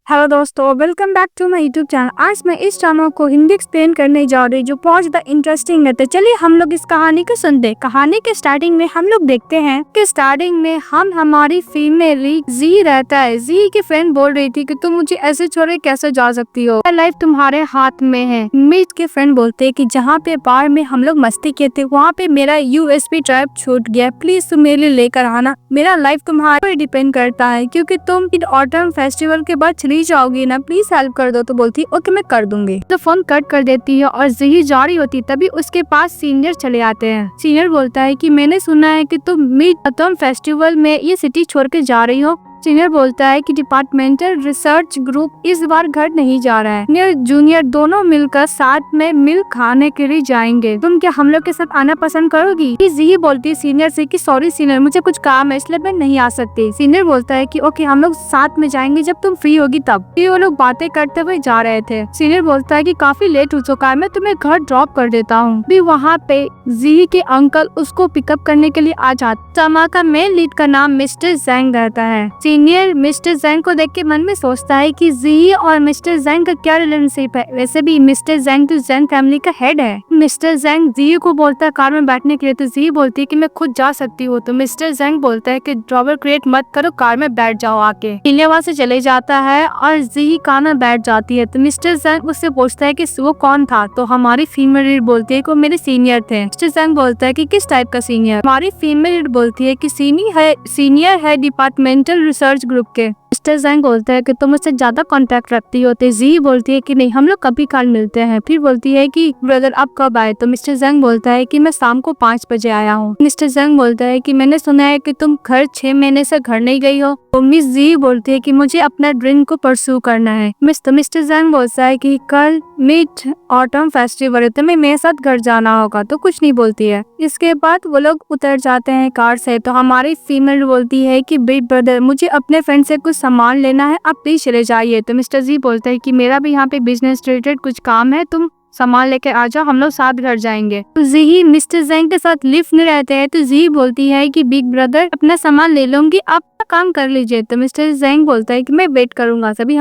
Hello दोस्तों, welcome back to my YouTube channel. आज मैं इस चैनल को हिंदी एक्सप्लेन करने जा रही हूँ जो बहुत ज्यादा इंटरेस्टिंग है। तो चलिए हम लोग इस कहानी को सुनते हैं। कहानी के स्टार्टिंग में हम लोग देखते हैं कि स्टार्टिंग में हमारी फीमेल जी रहता है। जी की फ्रेंड बोल रही थी कि तुम मुझे ऐसे छोड़े कैसे जा सकती हो, लाइफ तुम्हारे हाथ में है। मीट के फ्रेंड बोलते है कि जहाँ पे बार में हम लोग मस्ती किए थे वहाँ पे मेरा यूएसबी ड्राइव छूट गया, प्लीज तुम मेरे लिए लेकर आना। मेरा लाइफ तुम्हारे पर डिपेंड करता है क्योंकि तुम ऑटम फेस्टिवल के बाद चली जाओगी ना, प्लीज हेल्प कर दो। तो बोलती ओके मैं कर दूंगी। तो फोन कट कर देती है और जही जारी होती, तभी उसके पास सीनियर चले आते हैं। सीनियर बोलता है कि मैंने सुना है कि तुम मिड ऑटम फेस्टिवल में ये सिटी छोड़ के जा रही हो। सीनियर बोलता है कि डिपार्टमेंटल रिसर्च ग्रुप इस बार घर नहीं जा रहा है। सीनियर जूनियर दोनों मिलकर साथ में मिल खाने के लिए जाएंगे। तुम क्या हम लोग के साथ आना पसंद करोगी? जी बोलती है सीनियर से कि सॉरी सीनियर, मुझे कुछ काम है इसलिए मैं नहीं आ सकती। सीनियर बोलता है कि ओके हम लोग साथ में जाएंगे जब तुम फ्री होगी तब। ये वो लोग बातें करते हुए जा रहे थे। सीनियर बोलता है कि काफी लेट हो चुका है, मैं तुम्हें घर ड्रॉप कर देता हूँ। भी वहाँ पे जी के अंकल उसको पिकअप करने के लिए आ जाते। समा का मेन लीड का नाम मिस्टर जैंग रहता है। सीनियर मिस्टर जैंग को देख के मन में सोचता है कि जी और मिस्टर जैंग का क्या रिलेशनशिप है। वैसे भी मिस्टर जैंग तो जैंग फैमिली का हेड है। मिस्टर जैंग जी को बोलता है कार में बैठने के लिए, तो जी बोलती है कि मैं खुद जा सकती हूँ। तो मिस्टर जैंग बोलता है कि ट्रबल क्रिएट मत करो, कार में बैठ जाओ आके। सीनियर वहाँ से चले जाता है और जी कार में बैठ जाती है। तो मिस्टर जैंग उससे पूछता है कि वो कौन था। तो हमारी फीमेल लीड बोलती है कि वो मेरे सीनियर थे। मिस्टर जैंग बोलता है कि किस टाइप का सीनियर? हमारी फीमेल लीड बोलती है कि सीनियर है डिपार्टमेंटल रिसर्च ग्रुप के। मिस्टर जैंग बोलता है कि तुम मुझसे ज्यादा कांटेक्ट रखती हो। तो जी बोलती है कि नहीं, हम लोग कभी कल मिलते हैं। फिर बोलती है कि ब्रदर आप कब आए? तो मिस्टर जैंग बोलता है कि मैं शाम को 5 बजे आया हूँ। मिस्टर जैंग बोलता है कि मैंने सुना है कि तुम घर 6 महीने से घर नहीं गई हो। तो मिस जी बोलती है कि मुझे अपना ड्रीम को परस्यू करना है। मिस्टर जैंग बोलता है कि कल मिड ऑटम फेस्टिवल है, तुम्हें मेरे साथ घर जाना होगा। तो कुछ नहीं बोलती है। इसके बाद वो लोग उतर जाते हैं कार से। तो हमारी फीमेल बोलती है कि बिग ब्रदर मुझे अपने फ्रेंड से कुछ सामान लेना है, आप प्लीज चले जाइए। तो मिस्टर जी बोलता है कि मेरा भी यहाँ पे बिजनेस रिलेटेड कुछ काम है, तुम सामान लेके आ जाओ, हम लोग साथ घर जाएंगे। तो जी मिस्टर जैंग के साथ लिफ्ट में रहते हैं। तो जी बोलती है कि बिग ब्रदर अपना सामान ले लूंगी, आप काम कर लीजिए। तो मिस्टर जैंग बोलता है कि मैं वेट करूंगा। तभी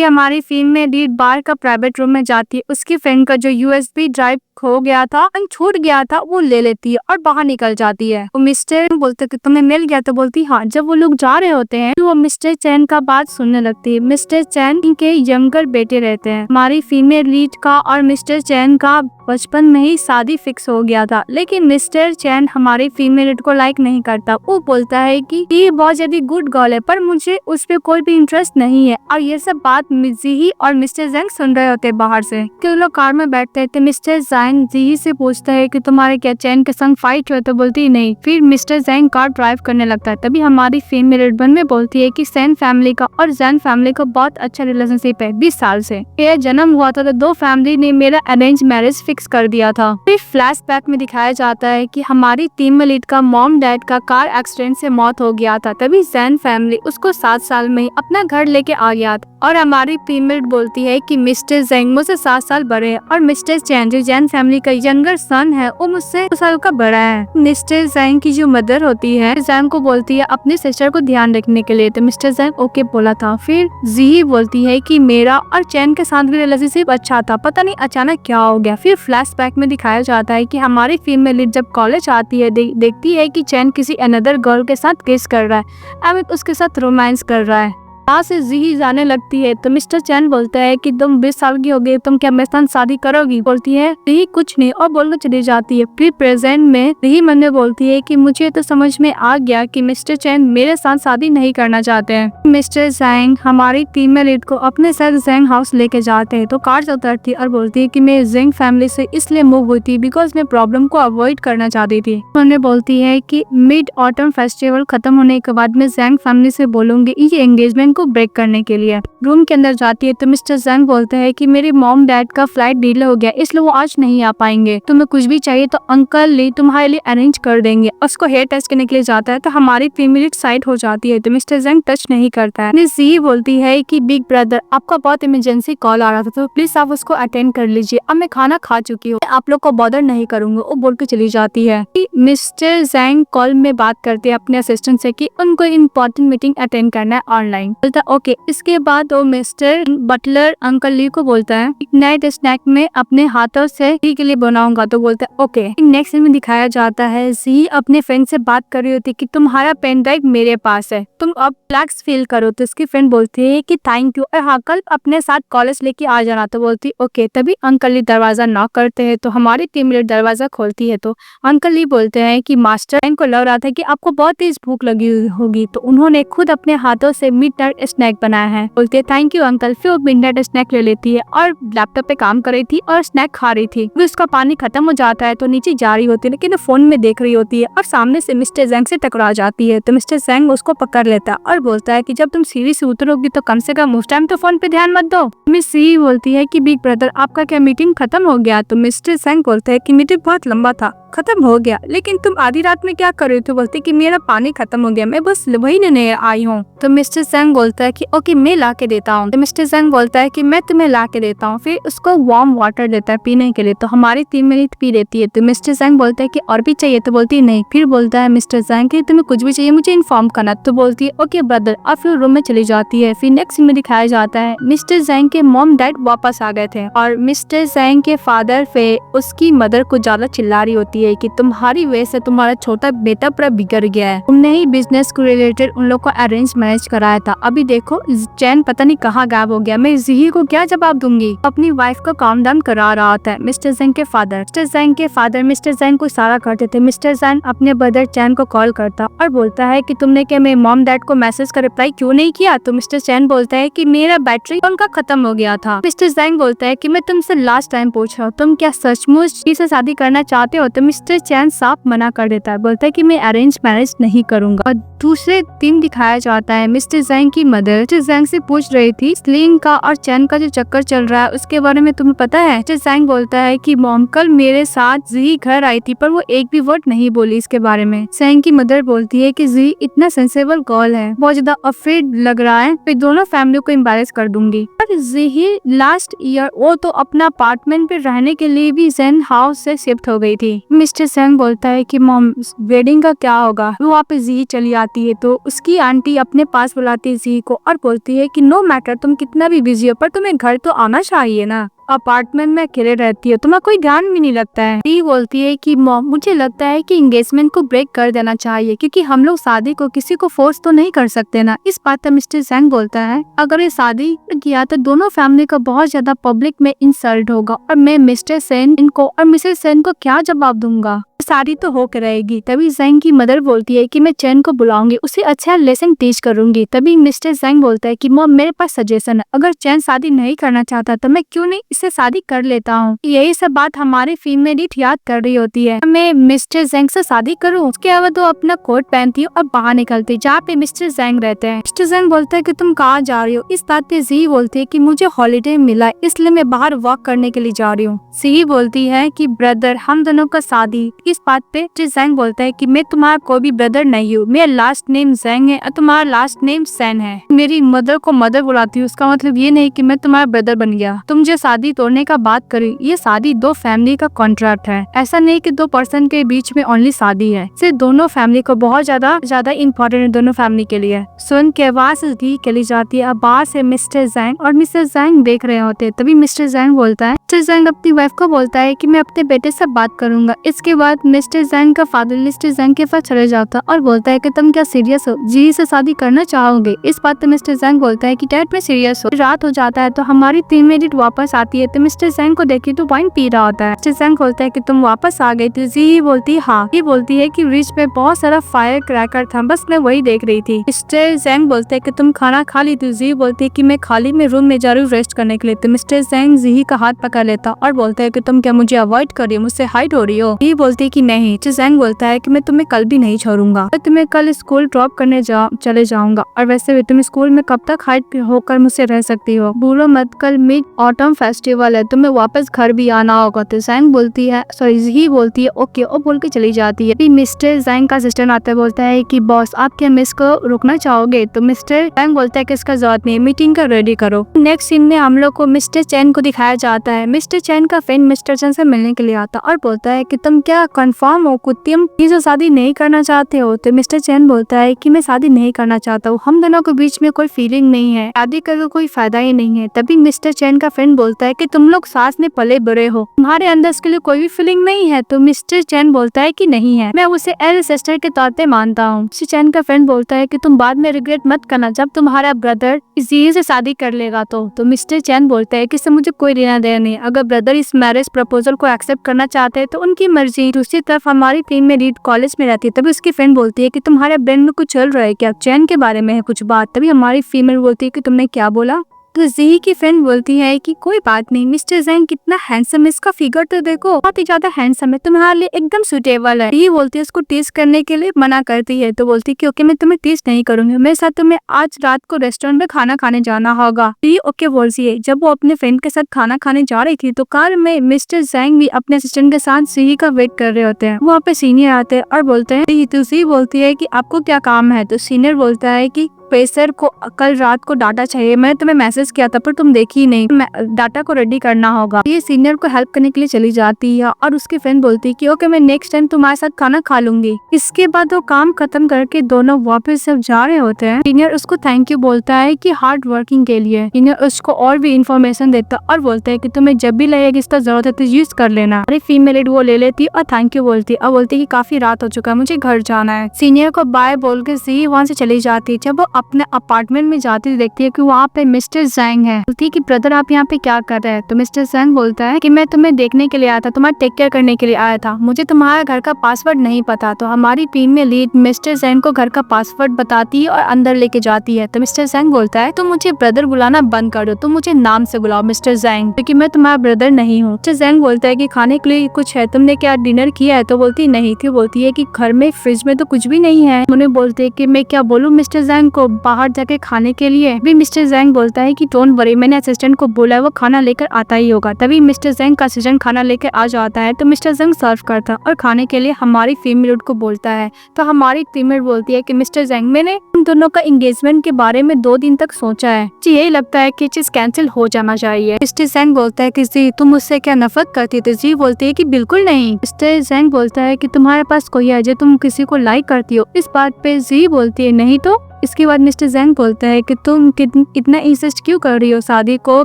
हमारी फीमेल लीड बार का प्राइवेट रूम में जाती है। उसकी फ्रेंड का जो यूएसबी ड्राइव खो गया था, छूट गया था, वो ले लेती है और बाहर निकल जाती है। तो मिस्टर बोलते कि तुम्हें मिल गया? तो बोलती हाँ। जब वो लोग जा रहे होते हैं तो वो मिस्टर चैन का बात सुनने लगती है। मिस्टर चैन के यंगर बेटे रहते हैं। हमारी फीमेल लीड का और मिस्टर चैन का बचपन में ही शादी फिक्स हो गया था, लेकिन मिस्टर चैन हमारी फीमेल लीड को लाइक नहीं करता। वो बोलता है कि ये बहुत ज्यादा गुड गर्ल है पर मुझे उस पर कोई भी इंटरेस्ट नहीं है। और ये सब बात जी और मिस्टर जैंग सुन रहे होते बाहर से। कि लोग कार में बैठते थे। मिस्टर जैंग जी से पूछता है कि तुम्हारे क्या चैन के संग फाइट हुआ? तो बोलती नहीं। फिर मिस्टर जैंग कार ड्राइव करने लगता है। तभी हमारी फीमेल लीड में बोलती है कि सैन फैमिली का और जैन फैमिली का बहुत अच्छा रिलेशनशिप है 20 साल से। मेरा जन्म हुआ था तो दो फैमिली ने मेरा अरेंज मैरिज फिक्स कर दिया था। फिर फ्लैशबैक में दिखाया जाता है कि हमारी फीमेल लीड का मॉम डैड का कार एक्सीडेंट से मौत हो गया था। तभी जैन फैमिली उसको 7 साल में ही अपना घर लेके आ गया था। और हमारी फीमेल बोलती है कि मिस्टर जैंग मुझसे 7 साल बड़े हैं और मिस्टर चैन जो जैन फैमिली का यंगर सन है वो मुझसे 2 साल का बड़ा है। मिस्टर जैंग की जो मदर होती है जैंग को बोलती है अपने सिस्टर को ध्यान रखने के लिए। तो मिस्टर जैंग ओके बोला था। फिर जी बोलती है कि मेरा और चैन के साथ भी रिलेशनशिप अच्छा था, पता नहीं अचानक क्या हो गया। फिर फ्लैशबैक में दिखाया जाता है कि हमारी फीमेल लीड जब कॉलेज आती है देखती है कि चैन किसी अनदर गर्ल के साथ किस कर रहा है, अमित उसके साथ रोमांस कर रहा है। वहाँ से जी जाने लगती है। तो मिस्टर चैन बोलता है कि तुम 20 साल की हो गई, तुम क्या मेरे साथ शादी करोगी? बोलती है जी कुछ नहीं और बोलकर चली जाती है। फिर प्रेजेंट में जी मन में बोलती है कि मुझे तो समझ में आ गया कि मिस्टर चैन मेरे साथ शादी नहीं करना चाहते हैं। मिस्टर जैंग हमारी फीमेल लीड को अपने साथ जैंग हाउस लेके जाते हैं। तो कार से उतरती है और बोलती है कि मैं जैंग फैमिली से इसलिए मूव हुई थी बिकॉज मैं प्रॉब्लम को अवॉइड करना चाहती थी। उन्होंने बोलती है कि मिड ऑटम फेस्टिवल खत्म होने के बाद मैं जैंग फैमिली से बोलूंगी ये एंगेजमेंट को ब्रेक करने के लिए। रूम के अंदर जाती है तो मिस्टर जैंग बोलते हैं कि मेरे मॉम डैड का फ्लाइट डिले हो गया इसलिए वो आज नहीं आ पाएंगे। तुम्हें कुछ भी चाहिए तो अंकल ली तुम्हारे लिए अरेंज कर देंगे। उसको हेयर टच करने के लिए जाता है तो हमारी फीमेल साइड हो जाती है। तो मिस्टर जैंग टच नहीं करता है। मिस जी बोलती है कि बिग ब्रदर आपका बहुत इमरजेंसी कॉल आ रहा था तो प्लीज आप उसको अटेंड कर लीजिए, अब मैं खाना खा चुकी हूँ, आप लोग को बॉदर नहीं करूंगा। वो बोल के चली जाती है। मिस्टर जैंग कॉल में बात करते हैं अपने असिस्टेंट से कि उनको इम्पोर्टेंट मीटिंग अटेंड करना है ऑनलाइन। बोलता है ओके। इसके बाद वो मिस्टर बटलर अंकल ली को बोलता है नाइट स्नैक में अपने हाथों से जी के लिए बनाऊंगा, तो बोलता है ओके। नेक्स्ट सीन में दिखाया जाता है जी अपने फ्रेंड से बात कर रही होती है कि तुम्हारा पेन ड्राइव मेरे पास है, तुम अब रिलैक्स फील करो। तो उसकी फ्रेंड बोलती है कि थैंक यू और हाँ कल अपने साथ कॉलेज लेके आ जाना, तो बोलती ओके। तभी अंकल ली दरवाजा नॉक करते हैं तो हमारी टीम लीडर दरवाजा खोलती है। तो अंकल ली बोलते हैं कि मास्टर को लग रहा था कि आपको बहुत तेज भूख लगी हुई होगी, तो उन्होंने खुद अपने हाथों से मिडनाइट स्नैक बनाया है। बोलते हैं थैंक यू अंकल। फिर वो मिडनाइट स्नैक ले लेती है और लैपटॉप पे काम कर रही थी और स्नैक खा रही थी। फिर उसका पानी खत्म हो जाता है तो नीचे जा रही होती है, लेकिन फोन में देख रही होती है और सामने से मिस्टर जैंग से टकरा जाती है। तो मिस्टर जैंग उसको पकड़ लेता है और बोलता है कि जब तुम सीढ़ी से उतरोगी तो कम से कम उस टाइम तो फोन पे ध्यान मत दो। मिस सी बोलती है कि बिग ब्रदर आपका क्या मीटिंग खत्म हो गया? तो मिस्टर जैंग बोलता है कि मीटिंग बहुत लंबा था, खत्म हो गया, लेकिन तुम आधी रात में क्या कर रहे थे? बोलते कि मेरा पानी खत्म हो गया, मैं बस वही लेने आई हूँ। तो मिस्टर जैंग बोलता है कि ओके मैं ला के देता हूँ। तो मिस्टर जैंग बोलता है कि मैं तुम्हें ला के देता हूँ। फिर उसको वार्म वाटर देता है पीने के लिए, तो हमारी 3 मिनट पी लेती है। तो मिस्टर जैंग बोलता है कि और भी चाहिए? तो बोलती है नहीं। फिर बोलता है मिस्टर जैंग कि तुम्हें कुछ भी चाहिए मुझे इन्फॉर्म करना। तो बोलती है ओके ब्रदर, और फिर रूम में चली जाती है। फिर नेक्स्ट में दिखाया जाता है मिस्टर जैंग के मॉम डैड वापस आ गए थे और मिस्टर जैंग के फादर पे उसकी मदर को ज्यादा चिल्ला रही होती है कि तुम्हारी वजह से तुम्हारा छोटा बेटा पूरा बिगड़ गया है, तुमने ही बिजनेस को रिलेटेड उन लोग को अरेंज मैनेज कराया था, अभी देखो चैन पता नहीं कहाँ गायब हो गया, मैं जी को क्या जवाब दूंगी। अपनी वाइफ को काम डाउन करा रहा था मिस्टर जैंग के फादर। मिस्टर जैंग को इशारा करते थे। मिस्टर जैंग अपने ब्रदर चैन को कॉल करता और बोलता है कि तुमने क्या मेरे मॉम डैड को मैसेज का रिप्लाई क्यों नहीं किया? तो मिस्टर चैन बोलता है कि मेरा बैटरी उनका खत्म हो गया था। मिस्टर जैंग बोलता है कि मैं तुमसे लास्ट टाइम पूछा तुम क्या सचमुच जी से शादी करना चाहते हो? तो मिस्टर चैन साफ मना कर देता है, बोलता है कि मैं अरेंज मैरिज नहीं करूंगा। और दूसरे दिन दिखाया जाता है मिस्टर जैंग की मदर मिस्टर जैंग से पूछ रही थी स्लिंग का और चैन का जो चक्कर चल रहा है उसके बारे में तुम्हें पता है? मिस्टर जैंग बोलता है कि मॉम कल मेरे साथ जी घर आई थी पर वो एक भी वर्ड नहीं बोली इसके बारे में। जैंग की मदर बोलती है कि जी इतना सेंसिबल गर्ल है, बहुत ज्यादा अफ्रेड लग रहा है, फिर दोनों फैमिली को एम्बैरेस कर दूंगी। पर जी लास्ट ईयर वो तो अपना अपार्टमेंट पे रहने के लिए भी जैन हाउस से शिफ्ट हो गई थी। मिस्टर जैंग बोलता है कि मॉम वेडिंग का क्या होगा? वो वहाँ पे जी चली आती है तो उसकी आंटी अपने पास बुलाती है जी को और बोलती है कि नो मैटर तुम कितना भी बिजी हो पर तुम्हें घर तो आना चाहिए ना, अपार्टमेंट में अकेले रहती हो, तुम्हें कोई ध्यान भी नहीं लगता है। टी बोलती है कि मॉम मुझे लगता है कि एंगेजमेंट को ब्रेक कर देना चाहिए क्योंकि हम लोग शादी को किसी को फोर्स तो नहीं कर सकते ना। इस बात पर मिस्टर जैंग बोलता है अगर ये शादी किया तो दोनों फैमिली को बहुत ज्यादा पब्लिक में इंसल्ट होगा और मैं मिस्टर सेन इनको और मिसेस सेन को क्या जवाब दूंगा, शादी तो होकर रहेगी। तभी जैंग की मदर बोलती है कि मैं चैन को बुलाऊंगी, उसे अच्छा लेसन टीच करूंगी। तभी मिस्टर जैंग बोलता है कि मॉम मेरे पास सजेशन है, अगर चैन शादी नहीं करना चाहता तो मैं क्यों नहीं इससे शादी कर लेता हूँ। यही सब बात हमारी फीमेल लीड याद कर रही होती है, मैं मिस्टर जैंग से शादी करूँ। उसके बाद वो अपना कोट पहनती है और बाहर निकलती है जहाँ पे मिस्टर जैंग रहते हैं। मिस्टर जैंग बोलता है कि तुम कहाँ जा रही हो? इस बात पे जी बोलती है कि मुझे हॉलीडे मिला इसलिए मैं बाहर वॉक करने के लिए जा रही हूँ। सी बोलती है कि ब्रदर हम दोनों का शादी। इस बात पे जैंग बोलता है कि मैं तुम्हारा कोई भी ब्रदर नहीं हूँ, मेरा लास्ट नेम जैंग है और तुम्हारा लास्ट नेम सैन है। मेरी मदर को मदर बुलाती हूँ उसका मतलब ये नहीं कि मैं तुम्हारा ब्रदर बन गया। तुम जो शादी तोड़ने का बात करी, ये शादी दो फैमिली का कॉन्ट्रैक्ट है, ऐसा नहीं कि दो पर्सन के बीच में ओनली शादी है, सिर्फ दोनों फैमिली को बहुत ज्यादा इम्पोर्टेंट है दोनों फैमिली के लिए। सुन के आवाज चली जाती है, बाहर से मिस्टर जैंग और मिसेस जैंग देख रहे होते हैं। तभी मिस्टर जैंग बोलता है मिस्टर जैंग अपनी वाइफ को बोलता है कि मैं अपने बेटे से बात करूंगा। इसके बाद मिस्टर जैंग का फादर मिस्टर जैंग के पास चले जाता और बोलता है कि तुम क्या सीरियस हो, जी से शादी करना चाहोगे? इस बात पे मिस्टर जैंग बोलता है कि डैड मैं सीरियस हूँ। रात हो जाता है तो हमारी 3 मिनट वापस आती है तो मिस्टर जैंग को देखी तो वाइन पी रहा होता है। मिस्टर जैंग बोलता है कि तुम वापस आ गई थी? जी बोलती है हाँ। ये बोलती है कि रिच पे बहुत सारा फायर क्रैकर था, बस मैं वही देख रही थी। मिस्टर जैंग बोलते है कि तुम खाना खा ली थी? जी बोलती है कि मैं खाली में रूम में जा रही हूँ रेस्ट करने के लिए। तो मिस्टर जैंग जी का हाथ पकड़ लेता और बोलता है कि तुम क्या मुझे अवॉइड कर रही हो, मुझसे हाइड हो रही हो? ये बोलती है कि नहीं। मिस्टर जैंग बोलता है कि मैं तुम्हें कल भी नहीं छोड़ूंगा, मैं तुम्हें कल स्कूल ड्रॉप करने चले जाऊंगा और वैसे भी तुम स्कूल में कब तक हाइड होकर मुझसे रह सकती हो? भूलो मत कल मिड ऑटम फेस्टिवल है, तुम्हें वापस घर भी आना होगा। तो जैंग बोलती है जी बोलती है ओके और बोल के चली जाती है। मिस्टर जैंग का असिस्टेंट आता है, बोलता है कि बॉस आप क्या मिस को रोकना चाहोगे? तो मिस्टर जैंग बोलता है कि इसका जरूरत नहीं, मीटिंग का रेडी करो। नेक्स्ट सीन में हम लोग को मिस्टर चैन को दिखाया जाता है। मिस्टर चैन का फ्रेंड मिस्टर चैन से मिलने के लिए आता और बोलता है कि तुम क्या कंफर्म हो कि तुम ये जो शादी नहीं करना चाहते हो। तो मिस्टर चैन बोलता है कि मैं शादी नहीं करना चाहता हूँ, हम दोनों के बीच में कोई फीलिंग नहीं है, शादी करके कोई फायदा ही नहीं है। तभी मिस्टर चैन का फ्रेंड बोलता है कि तुम लोग साथ में पले बड़े हो, तुम्हारे अंदर इसके लिए कोई भी फीलिंग नहीं है। तो मिस्टर चैन बोलता है कि नहीं है, मैं उसे एल्डर सिस्टर के तौर पे मानता हूँ। मिस्टर चैन का फ्रेंड बोलता है कि तुम बाद में रिग्रेट मत करना जब तुम्हारा ब्रदर जी से शादी कर लेगा। तो मिस्टर चैन बोलता है कि इससे मुझे कोई लेना देना नहीं, अगर ब्रदर इस मैरिज प्रपोजल को एक्सेप्ट करना चाहते हैं तो उनकी मर्जी। दूसरी तरफ हमारी टीम में रीड कॉलेज में रहती है, तभी उसकी फ्रेंड बोलती है कि तुम्हारे ब्रेन में कुछ चल रहा है क्या, चैन के बारे में है कुछ बात। तभी हमारी फीमेल बोलती है कि तुमने क्या बोला। तो जी की फ्रेंड बोलती है कि कोई बात नहीं, मिस्टर जैंग कितना हैंडसम है, इसका फिगर तो देखो बहुत ही ज्यादा हैंडसम है, तुम्हारे लिए एकदम सुटेबल है। ये बोलती है उसको टेस्ट करने के लिए मना करती है। तो बोलती है कि ओके मैं तुम्हें टेस्ट नहीं करूंगी, मेरे साथ तुम्हें आज रात को रेस्टोरेंट में खाना खाने जाना होगा। ये ओके बोलती है। जब वो अपने फ्रेंड के साथ खाना खाने जा रही थी तो कार में मिस्टर जैंग भी अपने असिस्टेंट के साथ सी का वेट कर रहे होते हैं। वहाँ पे सीनियर आते हैं और बोलते हैं, तो सी बोलती है कि आपको क्या काम है। तो सीनियर बोलता है कि प्रोफेसर को कल रात को डाटा चाहिए, मैंने तुम्हें मैसेज किया था पर तुम देखी नहीं, डाटा को रेडी करना होगा। ये सीनियर को हेल्प करने के लिए चली जाती है और उसकी फ्रेंड बोलती है कि ओके मैं नेक्स्ट टाइम तुम्हारे साथ खाना खा लूंगी। इसके बाद वो काम खत्म करके दोनों वापस सब जा रहे होते हैं। सीनियर उसको थैंक यू बोलता है कि हार्ड वर्किंग के लिए। सीनियर उसको और भी इंफॉर्मेशन देता और बोलता है कि तुम्हें जब भी लगेगी इसका जरूरत है तो यूज कर लेना। अरे फीमेल लीड वो ले लेती और थैंक यू बोलती और बोलती है कि काफी रात हो चुका है, मुझे घर जाना है। सीनियर को बाय बोल के सी वहाँ से चली जाती है। जब वो अपने अपार्टमेंट में जाती देखती है कि वहाँ पे मिस्टर जैंग है। बोलती है कि ब्रदर आप यहाँ पे क्या कर रहे हैं। तो मिस्टर जैंग बोलता है कि मैं तुम्हें देखने के लिए आया था, तुम्हारा टेक केयर करने के लिए आया था, मुझे तुम्हारा घर का पासवर्ड नहीं पता। तो हमारी टीम में लीड मिस्टर जैंग को घर का पासवर्ड बताती है और अंदर लेके जाती है। तो मिस्टर जैंग बोलता है तुम मुझे ब्रदर बुलाना बंद कर दो, तुम मुझे नाम से बुलाओ मिस्टर जैंग, क्योंकि मैं तुम्हारा ब्रदर नहीं हूँ। मिस्टर जैंग बोलता है कि खाने के लिए कुछ है, तुमने क्या डिनर किया है। तो बोलती नहीं थी। बोलती है कि घर में फ्रिज में तो कुछ भी नहीं है। उन्हें बोलते है कि मैं क्या बोलूँ मिस्टर जैंग को बाहर जाके खाने के लिए। भी मिस्टर जैंग बोलता है कि डोंट वरी, मैंने असिस्टेंट को बोला है वो खाना लेकर आता ही होगा। तभी मिस्टर जैंग का असिस्टेंट खाना लेकर आ जाता है। तो मिस्टर जैंग सर्व करता और खाने के लिए हमारी फीमेल को बोलता है। तो हमारी फीमेल बोलती है कि मिस्टर जैंग मैंने उन दोनों का एंगेजमेंट के बारे में 2 दिन तक सोचा है, मुझे यही लगता है कि चीज कैंसिल हो जाना चाहिए। मिस्टर जैंग बोलता है कि जी तुम मुझसे क्या नफरत करती थी। जी बोलती है कि बिल्कुल नहीं। मिस्टर जैंग बोलता है कि तुम्हारे पास कोई है जो तुम किसी को लाइक करती हो। इस बात पे जी बोलती है नहीं तो। इसके बाद मिस्टर जैंग बोलता है कि तुम इतना इंसिस्ट क्यों कर रही हो शादी को